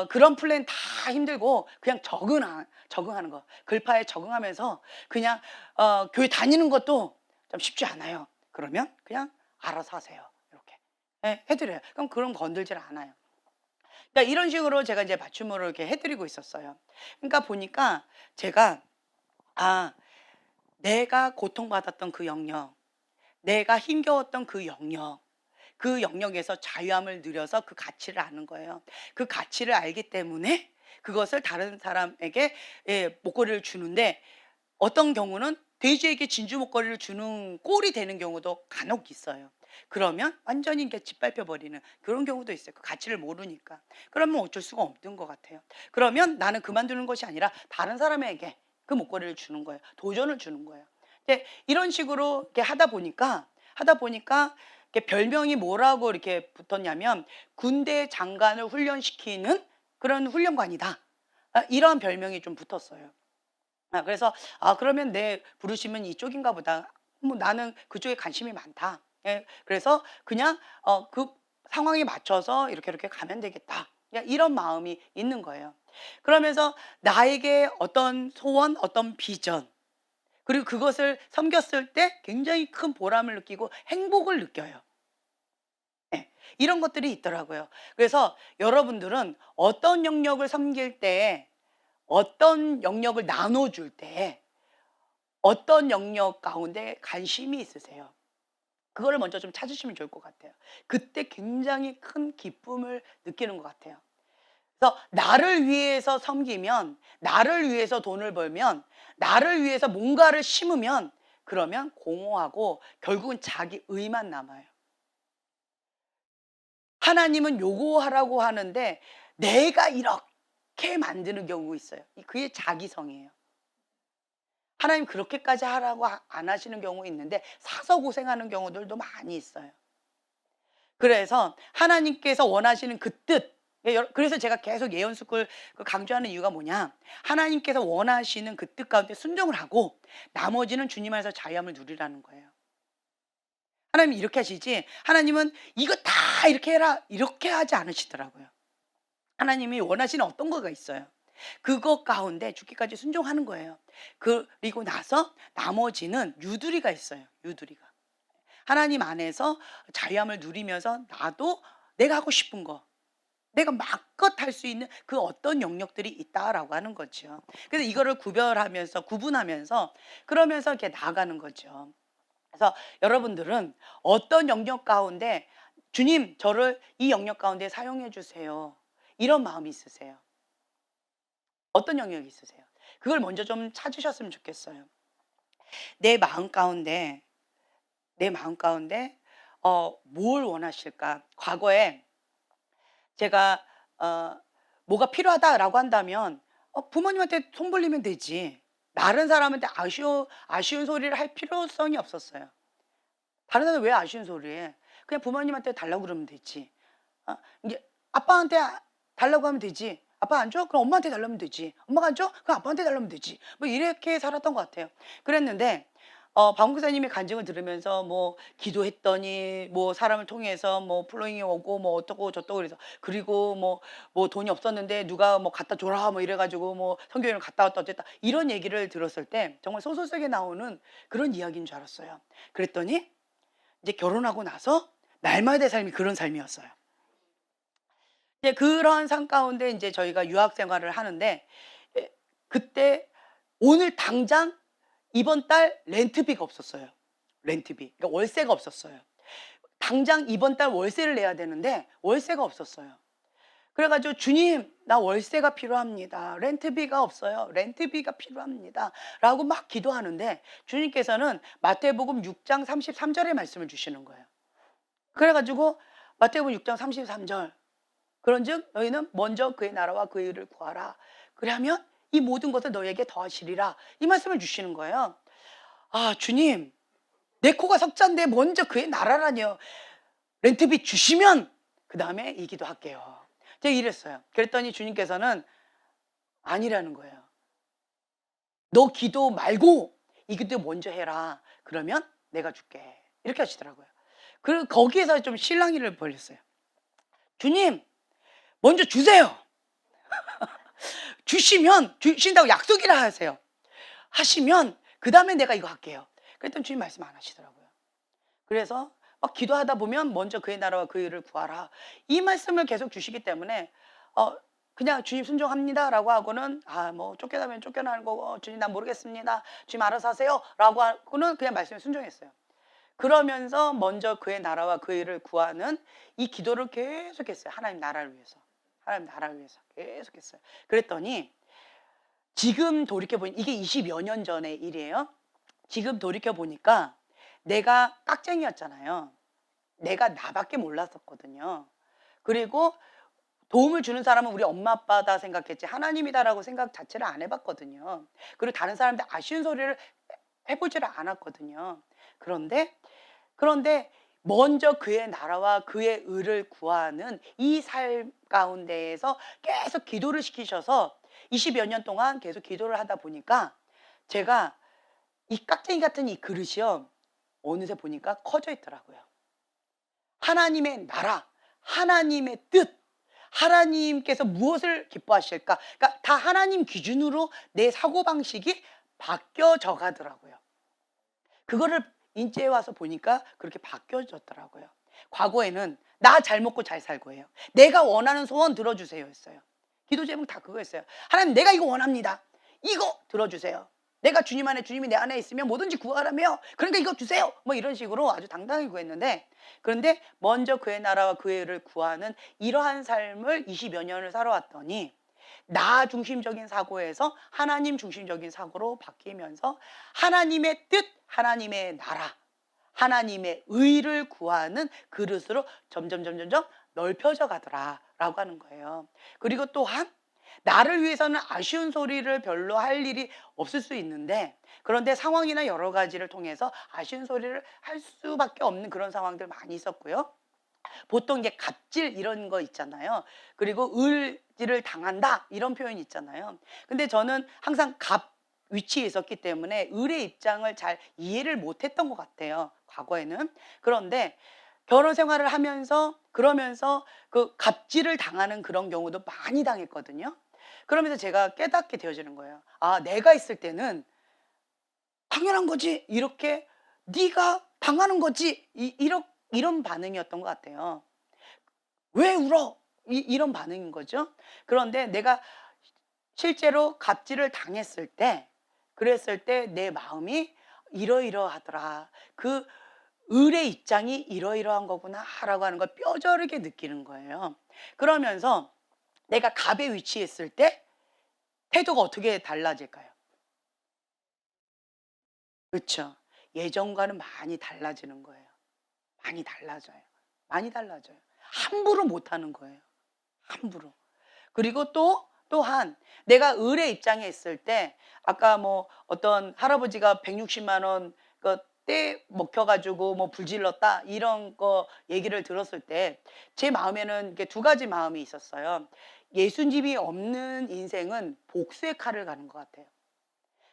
그런 플랜 다 힘들고 그냥 적응하는 거. 글파에 적응하면서 그냥 교회 다니는 것도 좀 쉽지 않아요.' 그러면 그냥 알아서 하세요. 이렇게. 예, 해 드려요. 그럼 그럼 건들질 않아요. 그러니까 이런 식으로 제가 이제 맞춤으로 이렇게 해 드리고 있었어요. 그러니까 보니까 제가 아 내가 고통받았던 그 영역, 내가 힘겨웠던 그 영역, 그 영역에서 자유함을 누려서 그 가치를 아는 거예요. 그 가치를 알기 때문에 그것을 다른 사람에게 목걸이를 주는데, 어떤 경우는 돼지에게 진주 목걸이를 주는 꼴이 되는 경우도 간혹 있어요. 그러면 완전히 이렇게 짓밟혀 버리는 그런 경우도 있어요. 그 가치를 모르니까. 그러면 어쩔 수가 없는 것 같아요. 그러면 나는 그만두는 것이 아니라 다른 사람에게 그 목걸이를 주는 거예요. 도전을 주는 거예요. 이제 이런 식으로 이렇게 하다 보니까 이렇게 별명이 뭐라고 이렇게 붙었냐면, 군대 장관을 훈련시키는 그런 훈련관이다. 이런 별명이 좀 붙었어요. 그래서 그러면 내 부르심은 이쪽인가 보다. 뭐 나는 그쪽에 관심이 많다. 예. 그래서 그냥 그 상황에 맞춰서 이렇게 가면 되겠다. 그냥 이런 마음이 있는 거예요. 그러면서 나에게 어떤 소원, 어떤 비전, 그리고 그것을 섬겼을 때 굉장히 큰 보람을 느끼고 행복을 느껴요. 예. 이런 것들이 있더라고요. 그래서 여러분들은 어떤 영역을 섬길 때, 어떤 영역을 나눠줄 때, 어떤 영역 가운데 관심이 있으세요? 그거를 먼저 좀 찾으시면 좋을 것 같아요. 그때 굉장히 큰 기쁨을 느끼는 것 같아요. 그래서 나를 위해서 섬기면, 나를 위해서 돈을 벌면, 나를 위해서 뭔가를 심으면, 그러면 공허하고 결국은 자기 의만 남아요. 하나님은 요구하라고 하는데 내가 이렇게 만드는 경우가 있어요. 그게 자기성이에요. 하나님 그렇게까지 하라고 안 하시는 경우 있는데 사서 고생하는 경우들도 많이 있어요. 그래서 하나님께서 원하시는 그 뜻, 그래서 제가 계속 예언숙을 강조하는 이유가 뭐냐, 하나님께서 원하시는 그 뜻 가운데 순종을 하고 나머지는 주님 안에서 자유함을 누리라는 거예요. 하나님이 이렇게 하시지, 하나님은 이거 다 이렇게 해라 이렇게 하지 않으시더라고요. 하나님이 원하시는 어떤 거가 있어요. 그것 가운데 죽기까지 순종하는 거예요. 그리고 나서 나머지는 유두리가 있어요. 유두리가. 하나님 안에서 자유함을 누리면서 나도 내가 하고 싶은 거, 내가 마음껏 할 수 있는 그 어떤 영역들이 있다라고 하는 거죠. 그래서 이거를 구분하면서 그러면서 이렇게 나아가는 거죠. 그래서 여러분들은 어떤 영역 가운데 주님 저를 이 영역 가운데 사용해 주세요, 이런 마음이 있으세요? 어떤 영역이 있으세요? 그걸 먼저 좀 찾으셨으면 좋겠어요. 내 마음 가운데 뭘 원하실까? 과거에 제가 뭐가 필요하다라고 한다면 부모님한테 손 벌리면 되지. 다른 사람한테 아쉬운 소리를 할 필요성이 없었어요. 다른 사람 왜 아쉬운 소리 해? 그냥 부모님한테 달라고 그러면 되지. 이제 아빠한테 달라고 하면 되지. 아빠 안 줘? 그럼 엄마한테 달라면 되지. 엄마가 안 줘? 그럼 아빠한테 달라면 되지. 뭐 이렇게 살았던 것 같아요. 그랬는데 박 목사님의 간증을 들으면서 뭐 기도했더니 뭐 사람을 통해서 뭐 플로잉이 오고 뭐 어떻고 저쩌고 그래서, 그리고 뭐 돈이 없었는데 누가 뭐 갖다 줘라 뭐 이래 가지고 뭐 선교회를 갔다 왔다 어쨌다 이런 얘기를 들었을 때 정말 소설 속에 나오는 그런 이야기인 줄 알았어요. 그랬더니 이제 결혼하고 나서 날마다의 삶이 그런 삶이었어요. 이제 그런 삶 가운데 이제 저희가 유학 생활을 하는데, 그때 오늘 당장 이번 달 렌트비가 없었어요. 렌트비. 그러니까 월세가 없었어요. 당장 이번 달 월세를 내야 되는데 월세가 없었어요. 그래 가지고 "주님 나 월세가 필요합니다. 렌트비가 없어요. 렌트비가 필요합니다."라고 막 기도하는데 주님께서는 마태복음 6장 33 절의 말씀을 주시는 거예요. 그래 가지고 마태복음 6장 33 절, "그런즉 너희는 먼저 그의 나라와 그의 의를 구하라. 그리하면 이 모든 것을 너희에게 더하시리라." 이 말씀을 주시는 거예요. 주님, 내 코가 석잔데 먼저 그의 나라라니요. 렌트비 주시면 그다음에 이 기도할게요. 제가 이랬어요. 그랬더니 주님께서는 아니라는 거예요. "너 기도 말고 이 기도 먼저 해라. 그러면 내가 줄게." 이렇게 하시더라고요. 그리고 거기에서 좀 실랑이를 벌였어요. "주님 먼저 주세요. 주신다고 약속이라 하세요. 하시면 그다음에 내가 이거 할게요." 그랬더니 주님 말씀 안 하시더라고요. 그래서 막 기도하다 보면 "먼저 그의 나라와 그의 의를 구하라." 이 말씀을 계속 주시기 때문에 그냥 "주님 순종합니다."라고 하고는 뭐 쫓겨나면 쫓겨나는 거고 "주님 난 모르겠습니다. 주님 알아서 하세요."라고 하고는 그냥 말씀에 순종했어요. 그러면서 먼저 그의 나라와 그의 일을 구하는 이 기도를 계속했어요. 하나님 나라를 위해서. 하나님 나라를 위해서 계속했어요. 그랬더니 지금 돌이켜 보니 이게 20여 년 전의 일이에요. 지금 돌이켜 보니까 내가 깍쟁이였잖아요. 내가 나밖에 몰랐었거든요. 그리고 도움을 주는 사람은 우리 엄마 아빠다 생각했지 하나님이다라고 생각 자체를 안 해봤거든요. 그리고 다른 사람들 아쉬운 소리를 해보지를 않았거든요. 그런데 먼저 그의 나라와 그의 의를 구하는 이 삶 가운데에서 계속 기도를 시키셔서 20여 년 동안 계속 기도를 하다 보니까 제가 이 깍쟁이 같은 이 그릇이요. 어느새 보니까 커져 있더라고요. 하나님의 나라, 하나님의 뜻, 하나님께서 무엇을 기뻐하실까? 그러니까 다 하나님 기준으로 내 사고방식이 바뀌어져 가더라고요. 그거를 인제에 와서 보니까 그렇게 바뀌어졌더라고요. 과거에는 나 잘 먹고 잘 살고예요. 내가 원하는 소원 들어주세요 했어요. 기도 제목 다 그거였어요. 하나님 내가 이거 원합니다. 이거 들어주세요. 내가 주님 안에 주님이 내 안에 있으면 뭐든지 구하라며 그러니까 이거 주세요. 뭐 이런 식으로 아주 당당히 구했는데 그런데 먼저 그의 나라와 그의 의를 구하는 이러한 삶을 20여 년을 살아왔더니 나 중심적인 사고에서 하나님 중심적인 사고로 바뀌면서 하나님의 뜻, 하나님의 나라, 하나님의 의를 구하는 그릇으로 점점 넓혀져 가더라라고 하는 거예요. 그리고 또한 나를 위해서는 아쉬운 소리를 별로 할 일이 없을 수 있는데 그런데 상황이나 여러 가지를 통해서 아쉬운 소리를 할 수밖에 없는 그런 상황들 많이 있었고요. 보통 이게 갑질 이런 거 있잖아요. 그리고 을지를 당한다 이런 표현이 있잖아요. 근데 저는 항상 갑 위치에 있었기 때문에 을의 입장을 잘 이해를 못했던 것 같아요. 과거에는. 그런데 결혼 생활을 하면서 그러면서 그 갑질을 당하는 그런 경우도 많이 당했거든요. 그러면서 제가 깨닫게 되어지는 거예요. 아, 내가 있을 때는 당연한 거지. 이렇게 네가 당하는 거지. 이런 반응이었던 것 같아요. 왜 울어? 이런 반응인 거죠. 그런데 내가 실제로 갑질을 당했을 때, 그랬을 때 내 마음이 이러이러하더라. 그 을의 입장이 이러이러한 거구나라고 하는 걸 뼈저리게 느끼는 거예요. 그러면서 내가 갑의 위치에 있을 때 태도가 어떻게 달라질까요? 그렇죠. 예전과는 많이 달라지는 거예요. 많이 달라져요. 많이 달라져요. 함부로 못하는 거예요. 함부로. 그리고 또한 내가 을의 입장에 있을 때 아까 뭐 어떤 할아버지가 160만 원 그 떼 먹혀 가지고 뭐 불질렀다 이런 거 얘기를 들었을 때 제 마음에는 이게 두 가지 마음이 있었어요. 예수님이 없는 인생은 복수의 칼을 가는 것 같아요.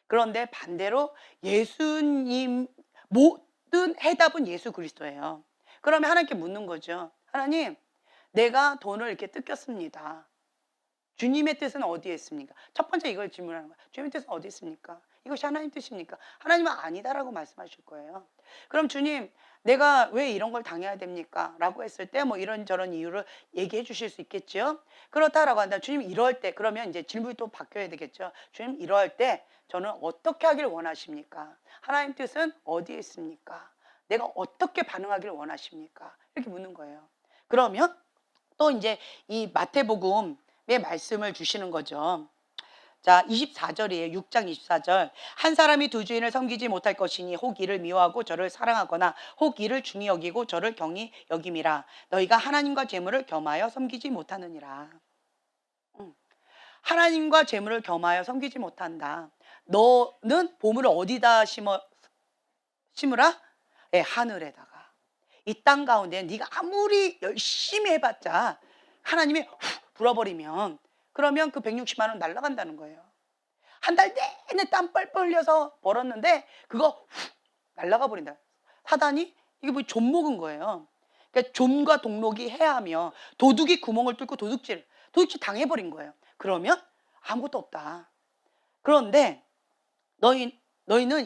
그런데 반대로 예수님 모든 해답은 예수 그리스도예요. 그러면 하나님께 묻는 거죠. 하나님, 내가 돈을 이렇게 뜯겼습니다. 주님의 뜻은 어디에 있습니까? 첫 번째 이걸 질문하는 거예요. 주님의 뜻은 어디 있습니까? 이것이 하나님 뜻입니까? 하나님은 아니다라고 말씀하실 거예요. 그럼 주님, 내가 왜 이런 걸 당해야 됩니까? 라고 했을 때 뭐 이런저런 이유를 얘기해 주실 수 있겠죠. 그렇다라고 한다. 주님 이럴 때 그러면 이제 질문이 또 바뀌어야 되겠죠. 주님 이럴 때 저는 어떻게 하길 원하십니까? 하나님 뜻은 어디에 있습니까? 내가 어떻게 반응하길 원하십니까? 이렇게 묻는 거예요. 그러면 또 이제 이 마태복음의 말씀을 주시는 거죠. 자, 24절이에요. 6장 24절. 한 사람이 두 주인을 섬기지 못할 것이니 혹 이를 미워하고 저를 사랑하거나 혹 이를 중히 여기고 저를 경히 여김이라. 너희가 하나님과 재물을 겸하여 섬기지 못하느니라. 하나님과 재물을 겸하여 섬기지 못한다. 너는 보물을 어디다 심으라? 예, 하늘에다가. 이 땅 가운데 네가 아무리 열심히 해봤자 하나님이 훅 불어버리면 그러면 그 160만 원 날아간다는 거예요. 한 달 내내 땀 뻘뻘 흘려서 벌었는데 그거 훅 날아가 버린다. 사단이 이게 뭐 좀 먹은 거예요. 그러니까 좀과 동록이 해하며 도둑이 구멍을 뚫고 도둑질 당해버린 거예요. 그러면 아무것도 없다. 그런데 너희는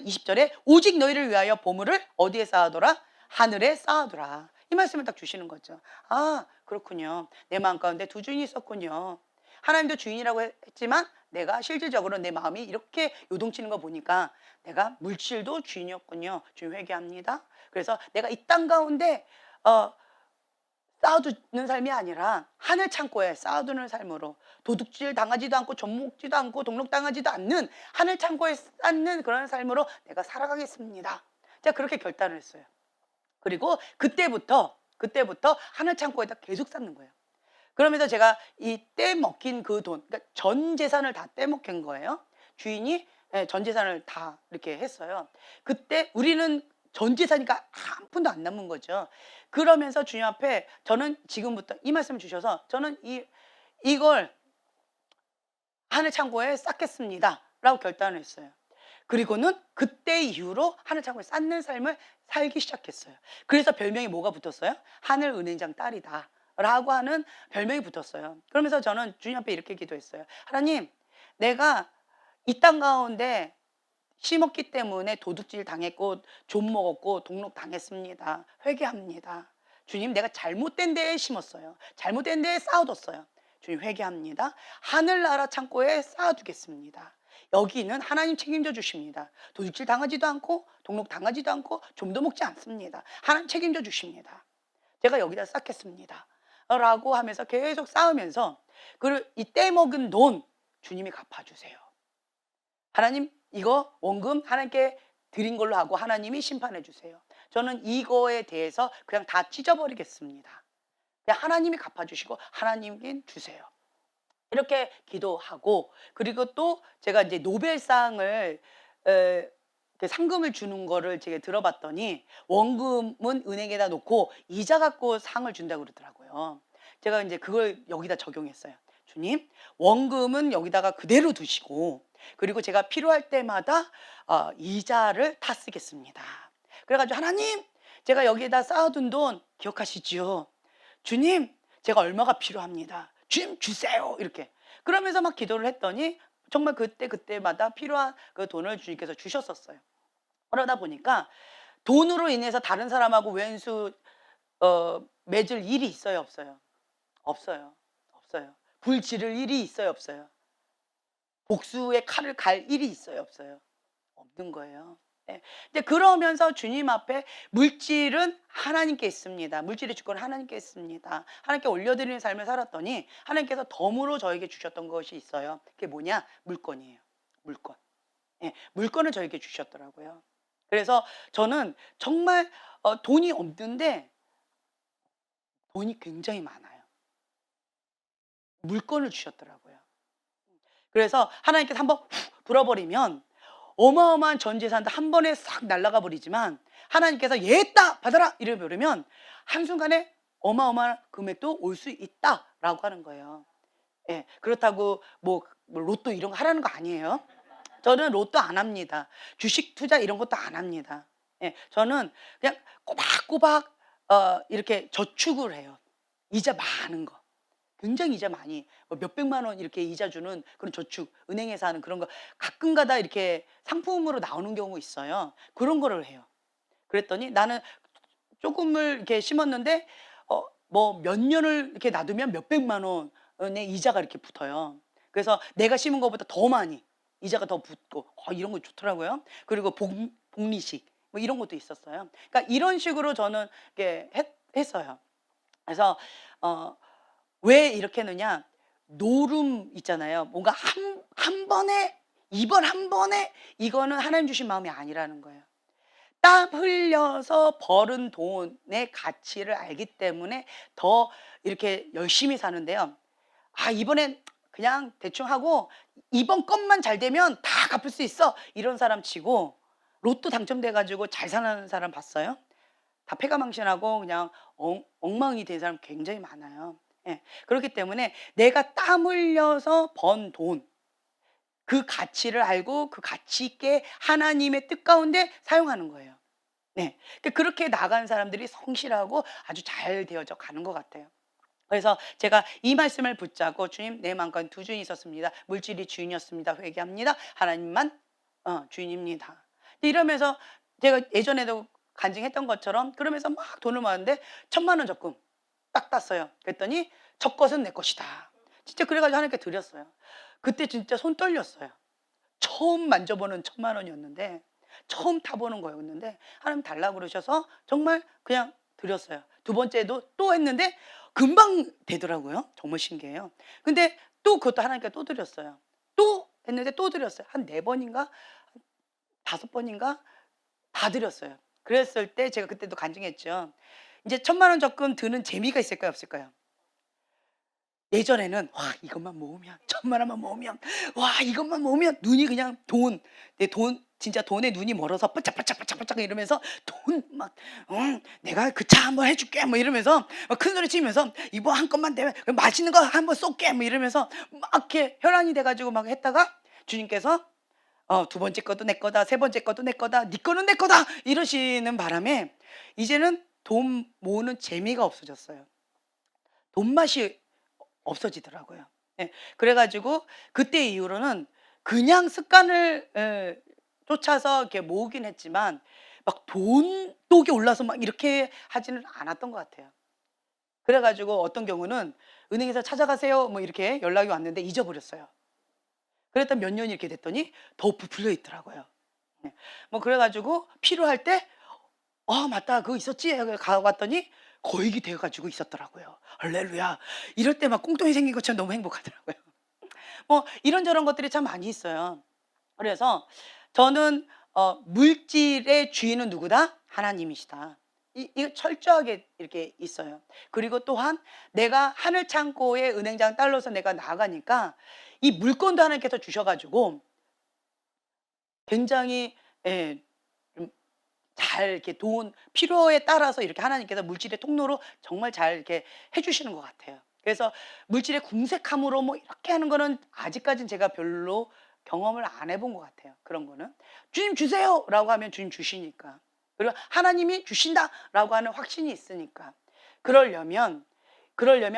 20절에 오직 너희를 위하여 보물을 어디에 쌓아둬라? 하늘에 쌓아두라. 이 말씀을 딱 주시는 거죠. 아, 그렇군요. 내 마음 가운데 두 주인이 있었군요. 하나님도 주인이라고 했지만 내가 실질적으로 내 마음이 이렇게 요동치는 거 보니까 내가 물질도 주인이었군요. 주님 회개합니다. 그래서 내가 이 땅 가운데 쌓아두는 삶이 아니라 하늘 창고에 쌓아두는 삶으로 도둑질 당하지도 않고 좀먹지도 않고 동록당하지도 않는 하늘 창고에 쌓는 그런 삶으로 내가 살아가겠습니다. 제가 그렇게 결단을 했어요. 그리고 그때부터 하늘 창고에다 계속 쌓는 거예요. 그러면서 제가 이 떼먹힌 그 돈, 그러니까 전 재산을 다 떼먹힌 거예요. 주인이 전 재산을 다 이렇게 했어요. 그때 우리는 전 재산이니까 한 푼도 안 남은 거죠. 그러면서 주님 앞에 저는 지금부터 이 말씀을 주셔서 저는 이걸 하늘 창고에 쌓겠습니다라고 결단을 했어요. 그리고는 그때 이후로 하늘 창고에 쌓는 삶을 살기 시작했어요. 그래서 별명이 뭐가 붙었어요? 하늘 은행장 딸이다 라고 하는 별명이 붙었어요. 그러면서 저는 주님 앞에 이렇게 기도했어요. 하나님, 내가 이 땅 가운데 심었기 때문에 도둑질 당했고 좀 먹었고 동록 당했습니다. 회개합니다. 주님, 내가 잘못된 데에 심었어요. 잘못된 데에 쌓아뒀어요. 주님, 회개합니다. 하늘나라 창고에 쌓아두겠습니다. 여기는 하나님 책임져 주십니다. 도둑질 당하지도 않고 동록 당하지도 않고 좀도 먹지 않습니다. 하나님 책임져 주십니다. 제가 여기다 쌓겠습니다. 라고 하면서 계속 쌓으면서 이 떼먹은 돈 주님이 갚아주세요. 하나님, 이거 원금 하나님께 드린 걸로 하고 하나님이 심판해 주세요. 저는 이거에 대해서 그냥 다 찢어버리겠습니다. 그냥 하나님이 갚아주시고 하나님께 주세요. 이렇게 기도하고, 그리고 또 제가 이제 노벨상을 상금을 주는 거를 제가 들어봤더니 원금은 은행에다 놓고 이자 갖고 상을 준다고 그러더라고요. 제가 이제 그걸 여기다 적용했어요. 주님, 원금은 여기다가 그대로 두시고, 그리고 제가 필요할 때마다 이자를 다 쓰겠습니다. 그래가지고 하나님, 제가 여기에다 쌓아둔 돈 기억하시지요? 주님, 제가 얼마가 필요합니다. 주님 주세요. 이렇게 그러면서 막 기도를 했더니 정말 그때마다 필요한 그 돈을 주님께서 주셨었어요. 그러다 보니까 돈으로 인해서 다른 사람하고 왼수 맺을 일이 있어요, 없어요? 없어요. 불 지를 일이 있어요, 없어요? 복수의 칼을 갈 일이 있어요, 없어요? 없는 거예요. 네. 근데 그러면서 주님 앞에 물질은 하나님께 있습니다. 물질의 주권은 하나님께 있습니다. 하나님께 올려드리는 삶을 살았더니 하나님께서 덤으로 저에게 주셨던 것이 있어요. 그게 뭐냐? 물건이에요. 물건. 예, 물건을 저에게 주셨더라고요. 그래서 저는 정말 돈이 없는데 돈이 굉장히 많아요. 물건을 주셨더라고요. 그래서 하나님께서 한번 훅 불어버리면 어마어마한 전 재산도 한 번에 싹 날아가 버리지만 하나님께서 얘다 받아라 이래 버리면 한순간에 어마어마한 금액도 올 수 있다라고 하는 거예요. 예, 그렇다고 뭐 로또 이런 거 하라는 거 아니에요. 저는 로또 안 합니다. 주식 투자 이런 것도 안 합니다. 예, 저는 그냥 꼬박꼬박 이렇게 저축을 해요. 이자 많은 거. 굉장히 이자 많이 몇백만 원 이렇게 이자 주는 그런 저축, 은행에서 하는 그런 거 가끔가다 이렇게 상품으로 나오는 경우 있어요. 그런 거를 해요. 그랬더니 나는 조금을 이렇게 심었는데 뭐 몇 년을 이렇게 놔두면 몇백만 원의 이자가 이렇게 붙어요. 그래서 내가 심은 것보다 더 많이 이자가 더 붙고 이런 거 좋더라고요. 그리고 복리식 뭐 이런 것도 있었어요. 그러니까 이런 식으로 저는 이렇게 했어요. 그래서 왜 이렇게 했느냐? 노름 있잖아요. 뭔가 한 번에, 이번 한 번에 이거는 하나님 주신 마음이 아니라는 거예요. 땀 흘려서 벌은 돈의 가치를 알기 때문에 더 이렇게 열심히 사는데요. 이번엔 그냥 대충 하고 이번 것만 잘 되면 다 갚을 수 있어. 이런 사람 치고 로또 당첨돼 가지고 잘 사는 사람 봤어요? 다 패가망신하고 그냥 엉망이 된 사람 굉장히 많아요. 예. 그렇기 때문에 내가 땀 흘려서 번 돈, 그 가치를 알고 그 가치 있게 하나님의 뜻 가운데 사용하는 거예요. 네. 그렇게 나간 사람들이 성실하고 아주 잘 되어져 가는 것 같아요. 그래서 제가 이 말씀을 붙잡고 주님, 내 마음과 두 주인이 있었습니다. 물질이 주인이었습니다. 회개합니다. 하나님만 주인입니다. 이러면서 제가 예전에도 간증했던 것처럼 그러면서 막 돈을 모았는데 1,000만 원 적금 딱 땄어요. 그랬더니 첫 것은 내 것이다. 진짜 그래 가지고 하나님께 드렸어요. 그때 진짜 손 떨렸어요. 처음 만져보는 1,000,000원이었는데 처음 타보는 거였는데 하나님 달라고 그러셔서 정말 그냥 드렸어요. 두 번째도 또 했는데 금방 되더라고요. 정말 신기해요. 근데 또 그것도 하나님께 또 드렸어요. 또 했는데 또 드렸어요. 한 4번인가 5번인가 다 드렸어요. 그랬을 때 제가 그때도 간증했죠. 이제 1,000,000원 적금 드는 재미가 있을까요, 없을까요? 예전에는 '와 이것만 모으면 1,000,000원만 모으면 와 이것만 모으면' 눈이 그냥 내 돈 진짜 돈에 눈이 멀어서 반짝반짝반짝반짝 이러면서 돈 막 '내가 그 차 한번 해 줄게.' 뭐 이러면서 막 큰소리 치면서 '이거 한 건만 되면 맛있는 거 한번 쏠게.' 뭐 이러면서 막 이렇게 혈안이 돼 가지고 막 했다가 주님께서 두 번째 것도 내 거다. 세 번째 것도 내 거다. 네 거는 내 거다." 이러시는 바람에 이제는 돈 모으는 재미가 없어졌어요. 돈 맛이 없어지더라고요. 예. 그래 가지고 그때 이후로는 그냥 습관을 쫓아서 이렇게 모으긴 했지만 막 돈독이 올라서 막 이렇게 하지는 않았던 것 같아요. 그래 가지고 어떤 경우는 "은행에서 찾아가세요." 뭐 이렇게 연락이 왔는데 잊어버렸어요. 그랬더니 몇 년이 이렇게 됐더니 더 부풀려 있더라고요. 네. 뭐 그래 가지고 필요할 때 "아 맞다. 그거 있었지?" 하고 가 봤더니 거액이 되어 가지고 있었더라고요. 할렐루야. 이럴 때 막 꽁돈이 생긴 것처럼 너무 행복하더라고요. 뭐 이런저런 것들이 참 많이 있어요. 그래서 저는 '물질의 주인은 누구다? 하나님이시다.' 이거 철저하게 이렇게 있어요. 그리고 또한 내가 하늘 창고에 은행장 달러서 내가 나가니까 이 물건도 하나님께서 주셔 가지고 굉장히 예 좀 잘 이렇게 돈 필요에 따라서 이렇게 하나님께서 물질의 통로로 정말 잘 이렇게 해 주시는 것 같아요. 그래서 물질의 궁색함으로 뭐 이렇게 하는 거는 아직까지는 제가 별로 경험을 안 해본 것 같아요, 그런 거는. "주님 주세요."라고 하면 주님 주시니까. 그리고 "하나님이 주신다."라고 하는 확신이 있으니까. 그러려면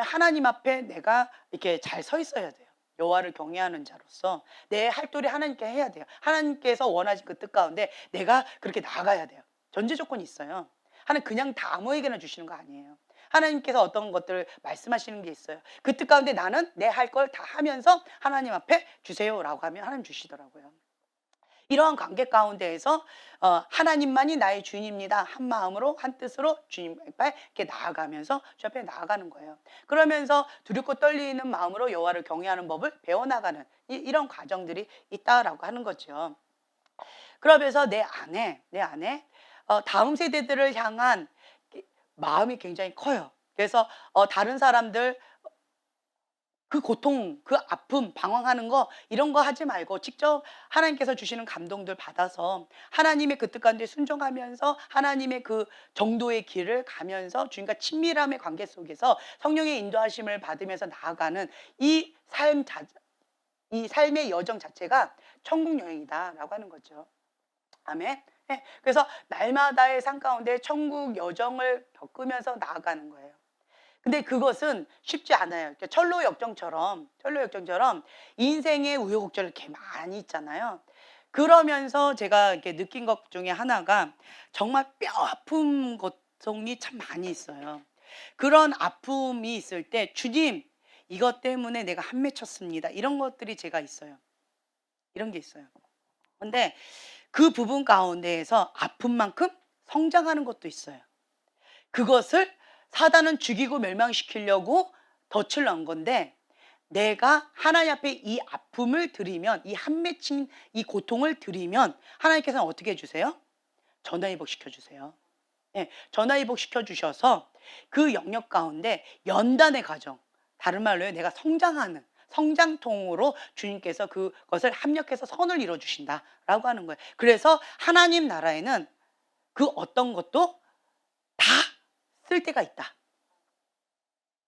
하나님 앞에 내가 이렇게 잘 서 있어야 돼요. 여호와를 경외하는 자로서 내 할 도리 하나님께 해야 돼요. 하나님께서 원하신 그 뜻 가운데 내가 그렇게 나아가야 돼요. 전제 조건이 있어요. 하나님 그냥 다 아무에게나 주시는 거 아니에요. 하나님께서 어떤 것들을 말씀하시는 게 있어요. 그 뜻 가운데 나는 내 할 걸 다 하면서 하나님 앞에 주세요라고 하면 하나님 주시더라고요. 이러한 관계 가운데에서 하나님만이 나의 주인입니다. 한 마음으로 한 뜻으로 주님 앞에 이렇게 나아가면서 주 앞에 나아가는 거예요. 그러면서 두렵고 떨리는 마음으로 여호와를 경외하는 법을 배워나가는 이런 과정들이 있다라고 하는 거죠. 그러면서 내 안에 다음 세대들을 향한 마음이 굉장히 커요. 그래서 다른 사람들 그 고통, 그 아픔, 방황하는 거 이런 거 하지 말고 직접 하나님께서 주시는 감동들 받아서 하나님의 그 뜻 가운데 순종하면서 하나님의 그 정도의 길을 가면서 주님과 친밀함의 관계 속에서 성령의 인도하심을 받으면서 나아가는 이 삶 자, 이 삶의 여정 자체가 천국 여행이다라고 하는 거죠. 아멘. 예. 그래서 날마다의 삶 가운데 천국 여정을 겪으면서 나아가는 거예요. 근데 그것은 쉽지 않아요. 그러니까 철로 역정처럼 인생의 우여곡절 이렇게 많이 있잖아요. 그러면서 제가 이렇게 느낀 것 중에 하나가 정말 뼈 아픈 고통이 참 많이 있어요. 그런 아픔이 있을 때 주님 이것 때문에 내가 한 맺혔습니다. 이런 것들이 제가 있어요. 이런 게 있어요. 근데 그 부분 가운데에서 아픈 만큼 성장하는 것도 있어요. 그것을 사단은 죽이고 멸망시키려고 덫을 넣은 건데 내가 하나님 앞에 이 아픔을 드리면 이 한 맺힌 이 고통을 드리면 하나님께서는 어떻게 해 주세요? 전화위복 시켜주세요. 예, 전화위복 시켜주셔서 그 영역 가운데 연단의 과정, 다른 말로요, 내가 성장하는 성장통으로 주님께서 그것을 합력해서 선을 이루어주신다라고 하는 거예요. 그래서 하나님 나라에는 그 어떤 것도 다 쓸 때가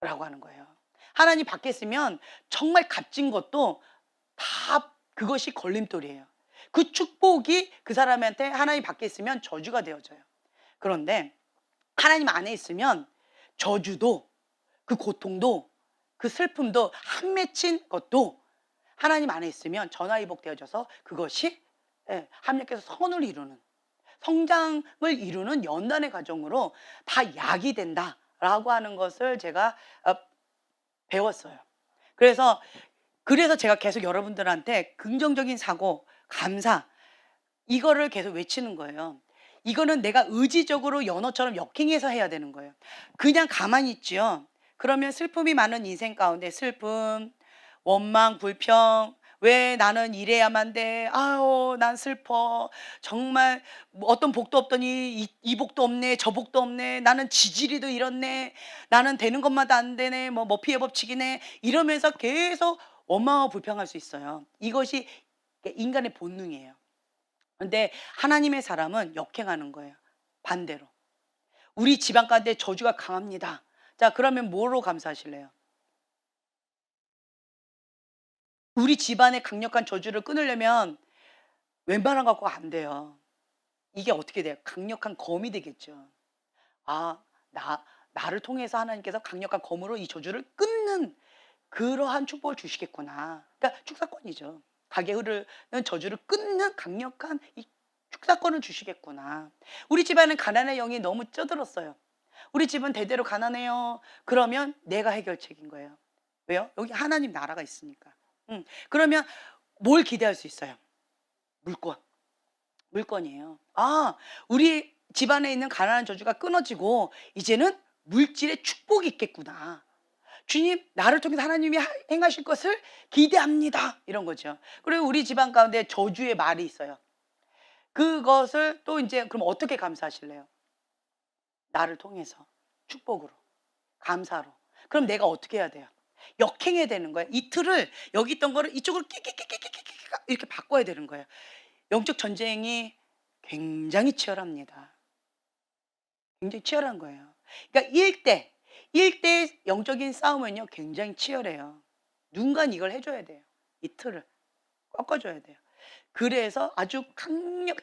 있다라고 하는 거예요. 하나님 밖에 있으면 정말 값진 것도 다 그것이 걸림돌이에요. 그 축복이 그 사람한테 하나님 밖에 있으면 저주가 되어져요. 그런데 하나님 안에 있으면 저주도 그 고통도 그 슬픔도 한 맺힌 것도 하나님 안에 있으면 전화위복 되어져서 그것이 합력해서 선을 이루는 성장을 이루는 연단의 과정으로 다 약이 된다라고 하는 것을 제가 배웠어요. 그래서 그래서 제가 계속 여러분들한테 긍정적인 사고, 감사 이거를 계속 외치는 거예요. 이거는 내가 의지적으로 연어처럼 역행해서 해야 되는 거예요. 그냥 가만히 있지요. 그러면 슬픔이 많은 인생 가운데 슬픔, 원망, 불평, 왜 나는 이래야만 돼? 아유, 난 슬퍼. 정말 뭐 어떤 복도 없더니 이 복도 없네, 저 복도 없네. 나는 지지리도 이렇네. 나는 되는 것마다 안 되네. 뭐 머피의 법칙이네. 이러면서 계속 원망하고 불평할 수 있어요. 이것이 인간의 본능이에요. 근데 하나님의 사람은 역행하는 거예요. 반대로. 우리 집안 가운데 저주가 강합니다. 자, 그러면 뭐로 감사하실래요? 우리 집안의 강력한 저주를 끊으려면 웬만한 거 갖고 안 돼요. 이게 어떻게 돼요? 강력한 검이 되겠죠. 아, 나를 통해서 하나님께서 강력한 검으로 이 저주를 끊는 그러한 축복을 주시겠구나. 그러니까 축사권이죠. 가게 흐르는 저주를 끊는 강력한 이 축사권을 주시겠구나. 우리 집안은 가난의 영이 너무 쪄들었어요. 우리 집은 대대로 가난해요. 그러면 내가 해결책인 거예요. 왜요? 여기 하나님 나라가 있으니까. 그러면 뭘 기대할 수 있어요? 물권. 물건이에요. 아, 우리 집안에 있는 가난한 저주가 끊어지고 이제는 물질의 축복이 있겠구나. 주님, 나를 통해서 하나님이 행하실 것을 기대합니다. 이런 거죠. 그리고 우리 집안 가운데 저주의 말이 있어요. 그것을 또 이제 그럼 어떻게 감사하실래요? 나를 통해서 축복으로, 감사로. 그럼 내가 어떻게 해야 돼요? 역행해야 되는 거예요. 이 틀을 여기 있던 거를 이쪽으로 끼끼끼끼끼끼 이렇게 바꿔야 되는 거예요. 영적 전쟁이 굉장히 치열합니다. 굉장히 치열한 거예요. 그러니까 1대 영적인 싸움은요, 굉장히 치열해요. 누군가 이걸 해줘야 돼요. 이 틀을 꺾어줘야 돼요. 그래서 아주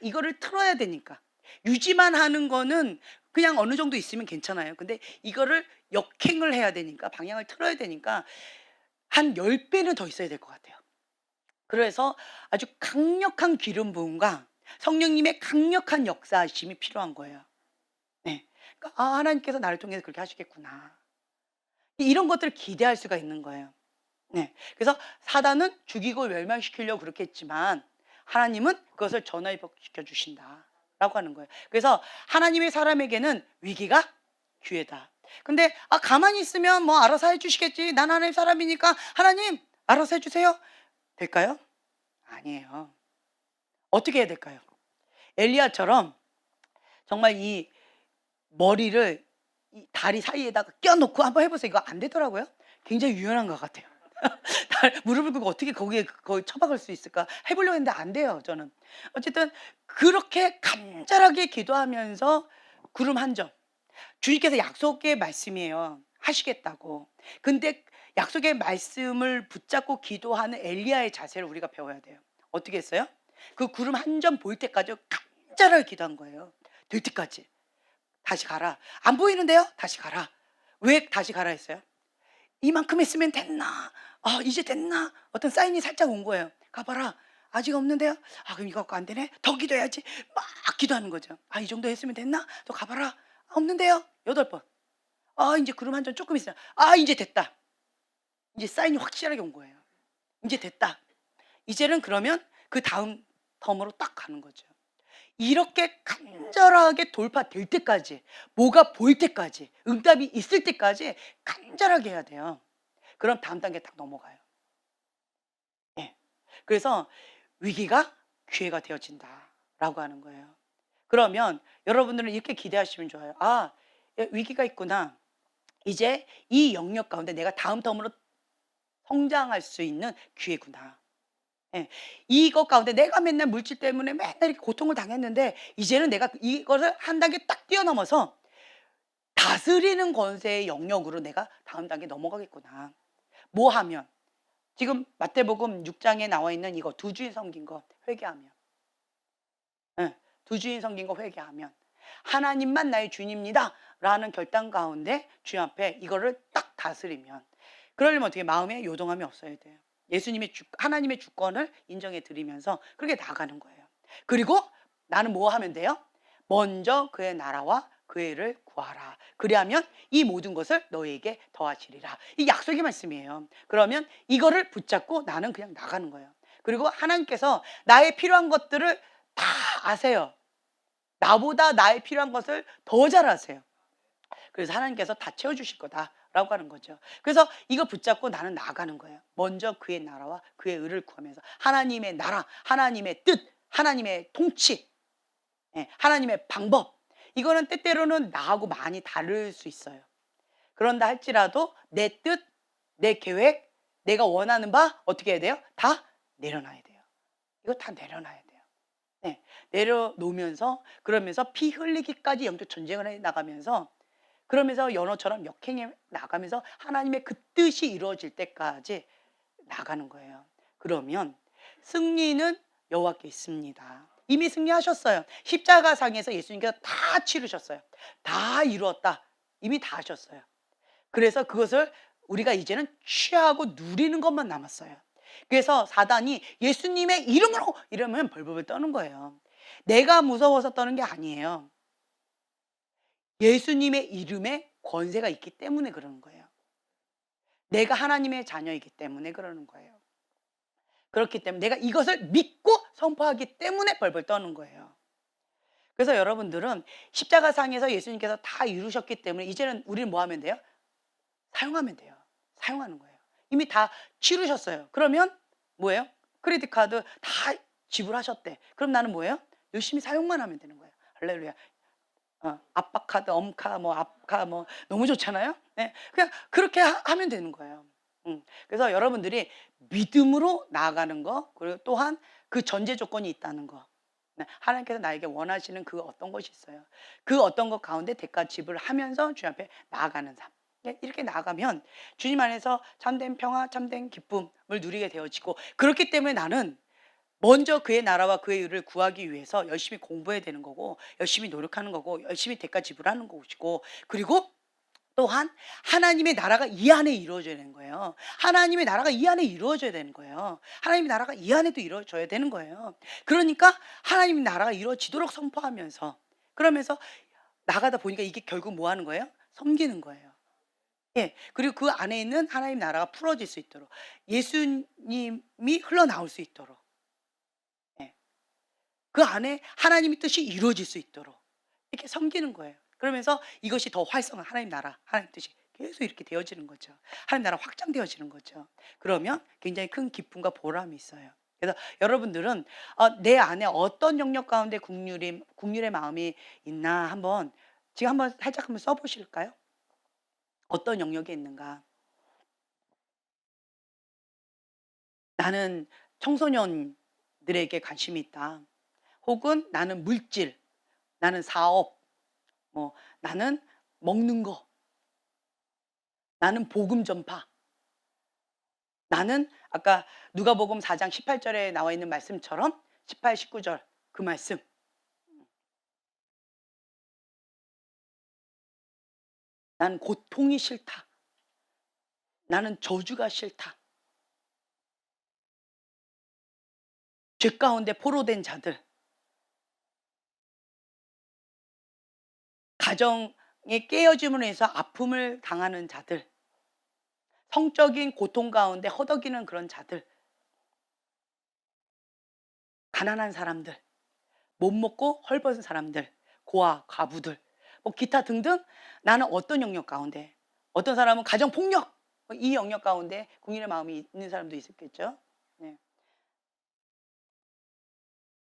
이거를 틀어야 되니까. 유지만 하는 거는 그냥 어느 정도 있으면 괜찮아요. 근데 이거를 역행을 해야 되니까, 방향을 틀어야 되니까 한 10배는 더 있어야 될 것 같아요. 그래서 아주 강력한 기름 부음과 성령님의 강력한 역사하심이 필요한 거예요. 네. 그러니까 하나님께서 나를 통해서 그렇게 하시겠구나. 이런 것들을 기대할 수가 있는 거예요. 네. 그래서 사단은 죽이고 멸망시키려고 그렇게 했지만 하나님은 그것을 전화위복시켜 주신다라고 하는 거예요. 그래서 하나님의 사람에게는 위기가 기회다. 근데 가만히 있으면 뭐 알아서 해 주시겠지. 난 하나님 사람이니까 하나님 알아서 해 주세요. 될까요? 아니에요. 어떻게 해야 될까요? 엘리야처럼 정말 이 머리를 이 다리 사이에다가 껴놓고 한번 해보세요. 이거 안 되더라고요. 굉장히 유연한 것 같아요. 무릎을 꿇고 어떻게 거기에 거의 처박을 수 있을까 해보려고 했는데 안 돼요. 저는 어쨌든 그렇게 간절하게 기도하면서 구름 한 점, 주님께서 약속의 말씀이에요. 하시겠다고. 근데 약속의 말씀을 붙잡고 기도하는 엘리야의 자세를 우리가 배워야 돼요. 어떻게 했어요? 그 구름 한 점 보일 때까지 간절하게 기도한 거예요. 될 때까지. 다시 가라. 안 보이는데요? 다시 가라. 왜 다시 가라 했어요? 이만큼 했으면 됐나? 이제 됐나? 어떤 사인이 살짝 온 거예요. 가봐라. 아직 없는데요? 그럼 이거 갖고 안 되네? 더 기도해야지. 막 기도하는 거죠. 이 정도 했으면 됐나? 또 가봐라. 없는데요? 8번. 이제 구름 한 점 조금 있어요. 이제 됐다. 이제 사인이 확실하게 온 거예요. 이제 됐다. 이제는 그러면 그 다음 텀으로 딱 가는 거죠. 이렇게 간절하게 돌파될 때까지, 뭐가 보일 때까지, 응답이 있을 때까지 간절하게 해야 돼요. 그럼 다음 단계 딱 넘어가요. 예. 그래서 위기가 기회가 되어진다라고 하는 거예요. 그러면 여러분들은 이렇게 기대하시면 좋아요. 위기가 있구나. 이제 이 영역 가운데 내가 다음 텀으로 성장할 수 있는 기회구나. 예. 이것 가운데 내가 맨날 물질 때문에 맨날 이렇게 고통을 당했는데 이제는 내가 이것을 한 단계 딱 뛰어넘어서 다스리는 권세의 영역으로 내가 다음 단계 넘어가겠구나. 뭐 하면? 지금 마태복음 6장에 나와 있는 이거 두 주인 섬긴 거 회개하면. 예. 두 주인 섬긴 거 회개하면 하나님만 나의 주님입니다 라는 결단 가운데 주님 앞에 이거를 딱 다스리면, 그러려면 어떻게 마음에 요동함이 없어야 돼요. 하나님의 주권을 인정해 드리면서 그렇게 나가는 거예요. 그리고 나는 뭐 하면 돼요? 먼저 그의 나라와 그의 일을 구하라. 그리하면 이 모든 것을 너에게 더하시리라. 이 약속의 말씀이에요. 그러면 이거를 붙잡고 나는 그냥 나가는 거예요. 그리고 하나님께서 나의 필요한 것들을 다 아세요. 나보다 나의 필요한 것을 더 잘 아세요. 그래서 하나님께서 다 채워주실 거다라고 하는 거죠. 그래서 이거 붙잡고 나는 나아가는 거예요. 먼저 그의 나라와 그의 의를 구하면서 하나님의 나라, 하나님의 뜻, 하나님의 통치, 하나님의 방법, 이거는 때때로는 나하고 많이 다를 수 있어요. 그런다 할지라도 내 뜻, 내 계획, 내가 원하는 바 어떻게 해야 돼요? 다 내려놔야 돼요. 이거 다 내려놔야 돼요. 네, 내려놓으면서 그러면서 피 흘리기까지 영적 전쟁을 해 나가면서 그러면서 연어처럼 역행해 나가면서 하나님의 그 뜻이 이루어질 때까지 나가는 거예요. 그러면 승리는 여호와께 있습니다. 이미 승리하셨어요. 십자가상에서 예수님께서 다 치르셨어요. 다 이루었다. 이미 다 하셨어요. 그래서 그것을 우리가 이제는 취하고 누리는 것만 남았어요. 그래서 사단이 예수님의 이름으로 이러면 벌벌 떠는 거예요. 내가 무서워서 떠는 게 아니에요. 예수님의 이름에 권세가 있기 때문에 그러는 거예요. 내가 하나님의 자녀이기 때문에 그러는 거예요. 그렇기 때문에 내가 이것을 믿고 선포하기 때문에 벌벌 떠는 거예요. 그래서 여러분들은 십자가상에서 예수님께서 다 이루셨기 때문에 이제는 우리는 뭐 하면 돼요? 사용하면 돼요. 사용하는 거예요. 이미 다 치르셨어요. 그러면 뭐예요? 크레딧 카드 다 지불하셨대. 그럼 나는 뭐예요? 열심히 사용만 하면 되는 거예요. 할렐루야. 아빠 카드, 엄카, 뭐 앞카, 뭐 너무 좋잖아요. 네, 그냥 그렇게 하면 되는 거예요. 그래서 여러분들이 믿음으로 나아가는 거, 그리고 또한 그 전제 조건이 있다는 거. 네, 하나님께서 나에게 원하시는 그 어떤 것이 있어요. 그 어떤 것 가운데 대가 지불을 하면서 주님 앞에 나아가는 삶. 네, 이렇게 나아가면 주님 안에서 참된 평화, 참된 기쁨을 누리게 되어지고, 그렇기 때문에 나는 먼저 그의 나라와 그의 의를 구하기 위해서 열심히 공부해야 되는 거고, 열심히 노력하는 거고, 열심히 대가 지불하는 것이고, 그리고 또한 하나님의 나라가 이 안에 이루어져야 되는 거예요. 하나님의 나라가 이 안에 이루어져야 되는 거예요. 하나님의 나라가 이 안에도 이루어져야 되는 거예요. 그러니까 하나님의 나라가 이루어지도록 선포하면서, 그러면서 나가다 보니까 이게 결국 뭐 하는 거예요? 섬기는 거예요. 예. 그리고 그 안에 있는 하나님 나라가 풀어질 수 있도록, 예수님이 흘러나올 수 있도록, 예. 그 안에 하나님의 뜻이 이루어질 수 있도록 이렇게 섬기는 거예요. 그러면서 이것이 더 활성화, 하나님 나라, 하나님 뜻이 계속 이렇게 되어지는 거죠. 하나님 나라 확장되어지는 거죠. 그러면 굉장히 큰 기쁨과 보람이 있어요. 그래서 여러분들은 내 안에 어떤 영역 가운데 국률의 마음이 있나 한번 지금 한번 살짝 한번 써보실까요? 어떤 영역에 있는가? 나는 청소년들에게 관심이 있다. 혹은 나는 물질, 나는 사업, 뭐 나는 먹는 거, 나는 복음 전파, 나는 아까 누가복음 4장 18절에 나와 있는 말씀처럼 18, 19절 그 말씀. 나는 고통이 싫다. 나는 저주가 싫다. 죄 가운데 포로된 자들, 가정의 깨어짐으로 인해서 아픔을 당하는 자들, 성적인 고통 가운데 허덕이는 그런 자들, 가난한 사람들, 못 먹고 헐벗은 사람들, 고아, 과부들, 뭐 기타 등등. 나는 어떤 영역 가운데, 어떤 사람은 가정 폭력, 이 영역 가운데 국민의 마음이 있는 사람도 있었겠죠. 네.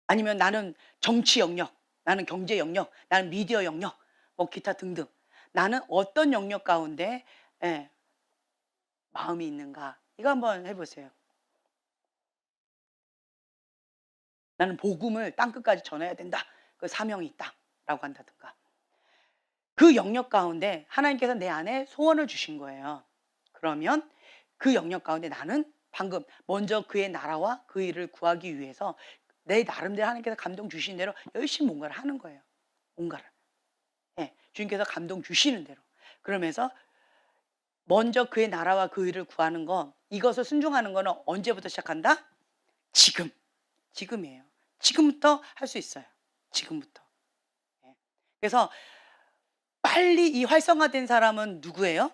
아니면 나는 정치 영역, 나는 경제 영역, 나는 미디어 영역, 뭐 기타 등등. 나는 어떤 영역 가운데 마음이 있는가? 이거 한번 해보세요. 나는 복음을 땅끝까지 전해야 된다. 그 사명이 있다라고 한다든가. 그 영역 가운데 하나님께서 내 안에 소원을 주신 거예요. 그러면 그 영역 가운데 나는 방금 먼저 그의 나라와 그 일을 구하기 위해서 내 나름대로 하나님께서 감동 주신 대로 열심히 뭔가를 하는 거예요. 뭔가를. 예, 주님께서 감동 주시는 대로. 그러면서 먼저 그의 나라와 그 일을 구하는 거, 이것을 순종하는 거는 언제부터 시작한다? 지금. 지금이에요. 지금부터 할 수 있어요. 지금부터. 예. 그래서 빨리 이 활성화된 사람은 누구예요?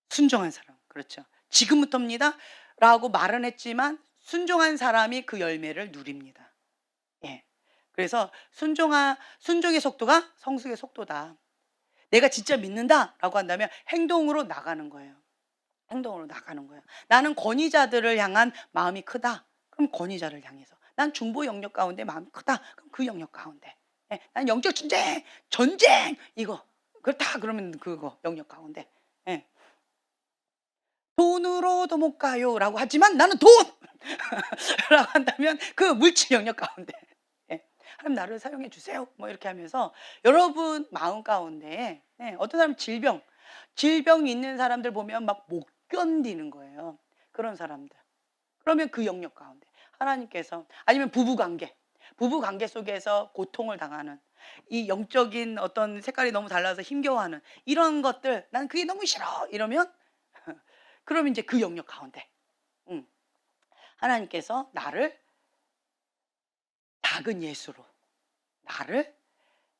순종한 사람. 그렇죠. 지금부터입니다. 라고 말은 했지만 순종한 사람이 그 열매를 누립니다. 예. 그래서 순종의 속도가 성숙의 속도다. 내가 진짜 믿는다라고 한다면 행동으로 나가는 거예요. 행동으로 나가는 거예요. 나는 권위자들을 향한 마음이 크다. 그럼 권위자를 향해서. 난 중보 영역 가운데 마음이 크다. 그럼 그 영역 가운데. 예. 난 영적 전쟁 이거 그렇다 그러면 그거 영역 가운데. 예. 돈으로도 못 가요라고 하지만 나는 돈! 라고 한다면 그 물질 영역 가운데. 예. 하나님 나를 사용해 주세요. 뭐 이렇게 하면서 여러분 마음 가운데 예, 어떤 사람 질병 있는 사람들 보면 막 못 견디는 거예요. 그런 사람들. 그러면 그 영역 가운데 하나님께서 아니면 부부 관계 속에서 고통을 당하는 이 영적인 어떤 색깔이 너무 달라서 힘겨워하는 이런 것들 난 그게 너무 싫어 이러면 그러면 이제 그 영역 가운데 하나님께서 나를 작은 예수로 나를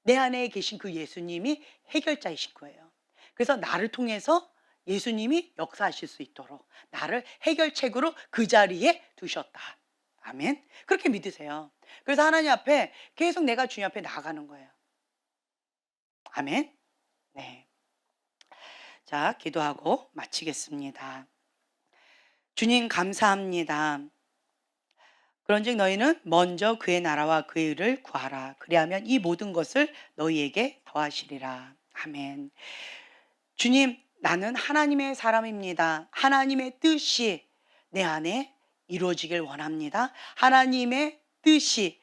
내 안에 계신 그 예수님이 해결자이신 거예요. 그래서 나를 통해서 예수님이 역사하실 수 있도록 나를 해결책으로 그 자리에 두셨다. 아멘. 그렇게 믿으세요. 그래서 하나님 앞에 계속 내가 주님 앞에 나아가는 거예요. 아멘. 네. 자, 기도하고 마치겠습니다. 주님 감사합니다. 그런즉 너희는 먼저 그의 나라와 그의 의를 구하라. 그리하면 이 모든 것을 너희에게 더하시리라. 아멘. 주님, 나는 하나님의 사람입니다. 하나님의 뜻이 내 안에 이루어지길 원합니다. 하나님의 뜻이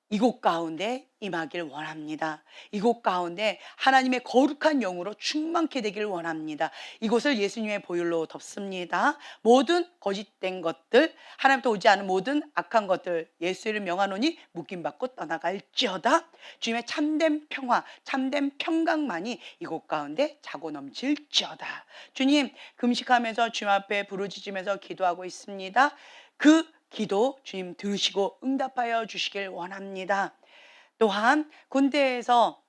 이곳 가운데 임하길 원합니다. 이곳 가운데 하나님의 거룩한 영으로 충만케 되기를 원합니다. 이곳을 예수님의 보혈로 덮습니다. 모든 거짓된 것들, 하나님부터 오지 않은 모든 악한 것들 예수를 명하노니 묶임받고 떠나갈지어다. 주님의 참된 평화, 참된 평강만이 이곳 가운데 자고 넘칠지어다. 주님, 금식하면서 주님 앞에 부르짖으면서 기도하고 있습니다. 그 기도 주님 들으시고 응답하여 주시길 원합니다. 또한 군대에서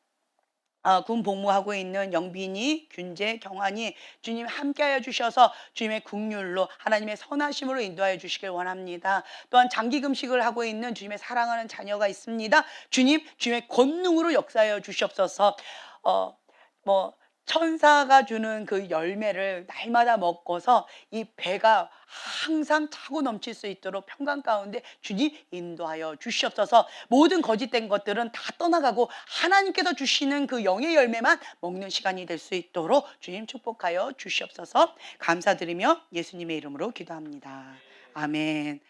군 복무하고 있는 영빈이, 균재, 경환이 주님 함께하여 주셔서 주님의 긍휼로 하나님의 선하심으로 인도하여 주시길 원합니다. 또한 장기 금식을 하고 있는 주님의 사랑하는 자녀가 있습니다. 주님의 권능으로 역사하여 주시옵소서. 천사가 주는 그 열매를 날마다 먹고서 이 배가 항상 차고 넘칠 수 있도록 평강 가운데 주님 인도하여 주시옵소서. 모든 거짓된 것들은 다 떠나가고 하나님께서 주시는 그 영의 열매만 먹는 시간이 될 수 있도록 주님 축복하여 주시옵소서. 감사드리며 예수님의 이름으로 기도합니다. 아멘.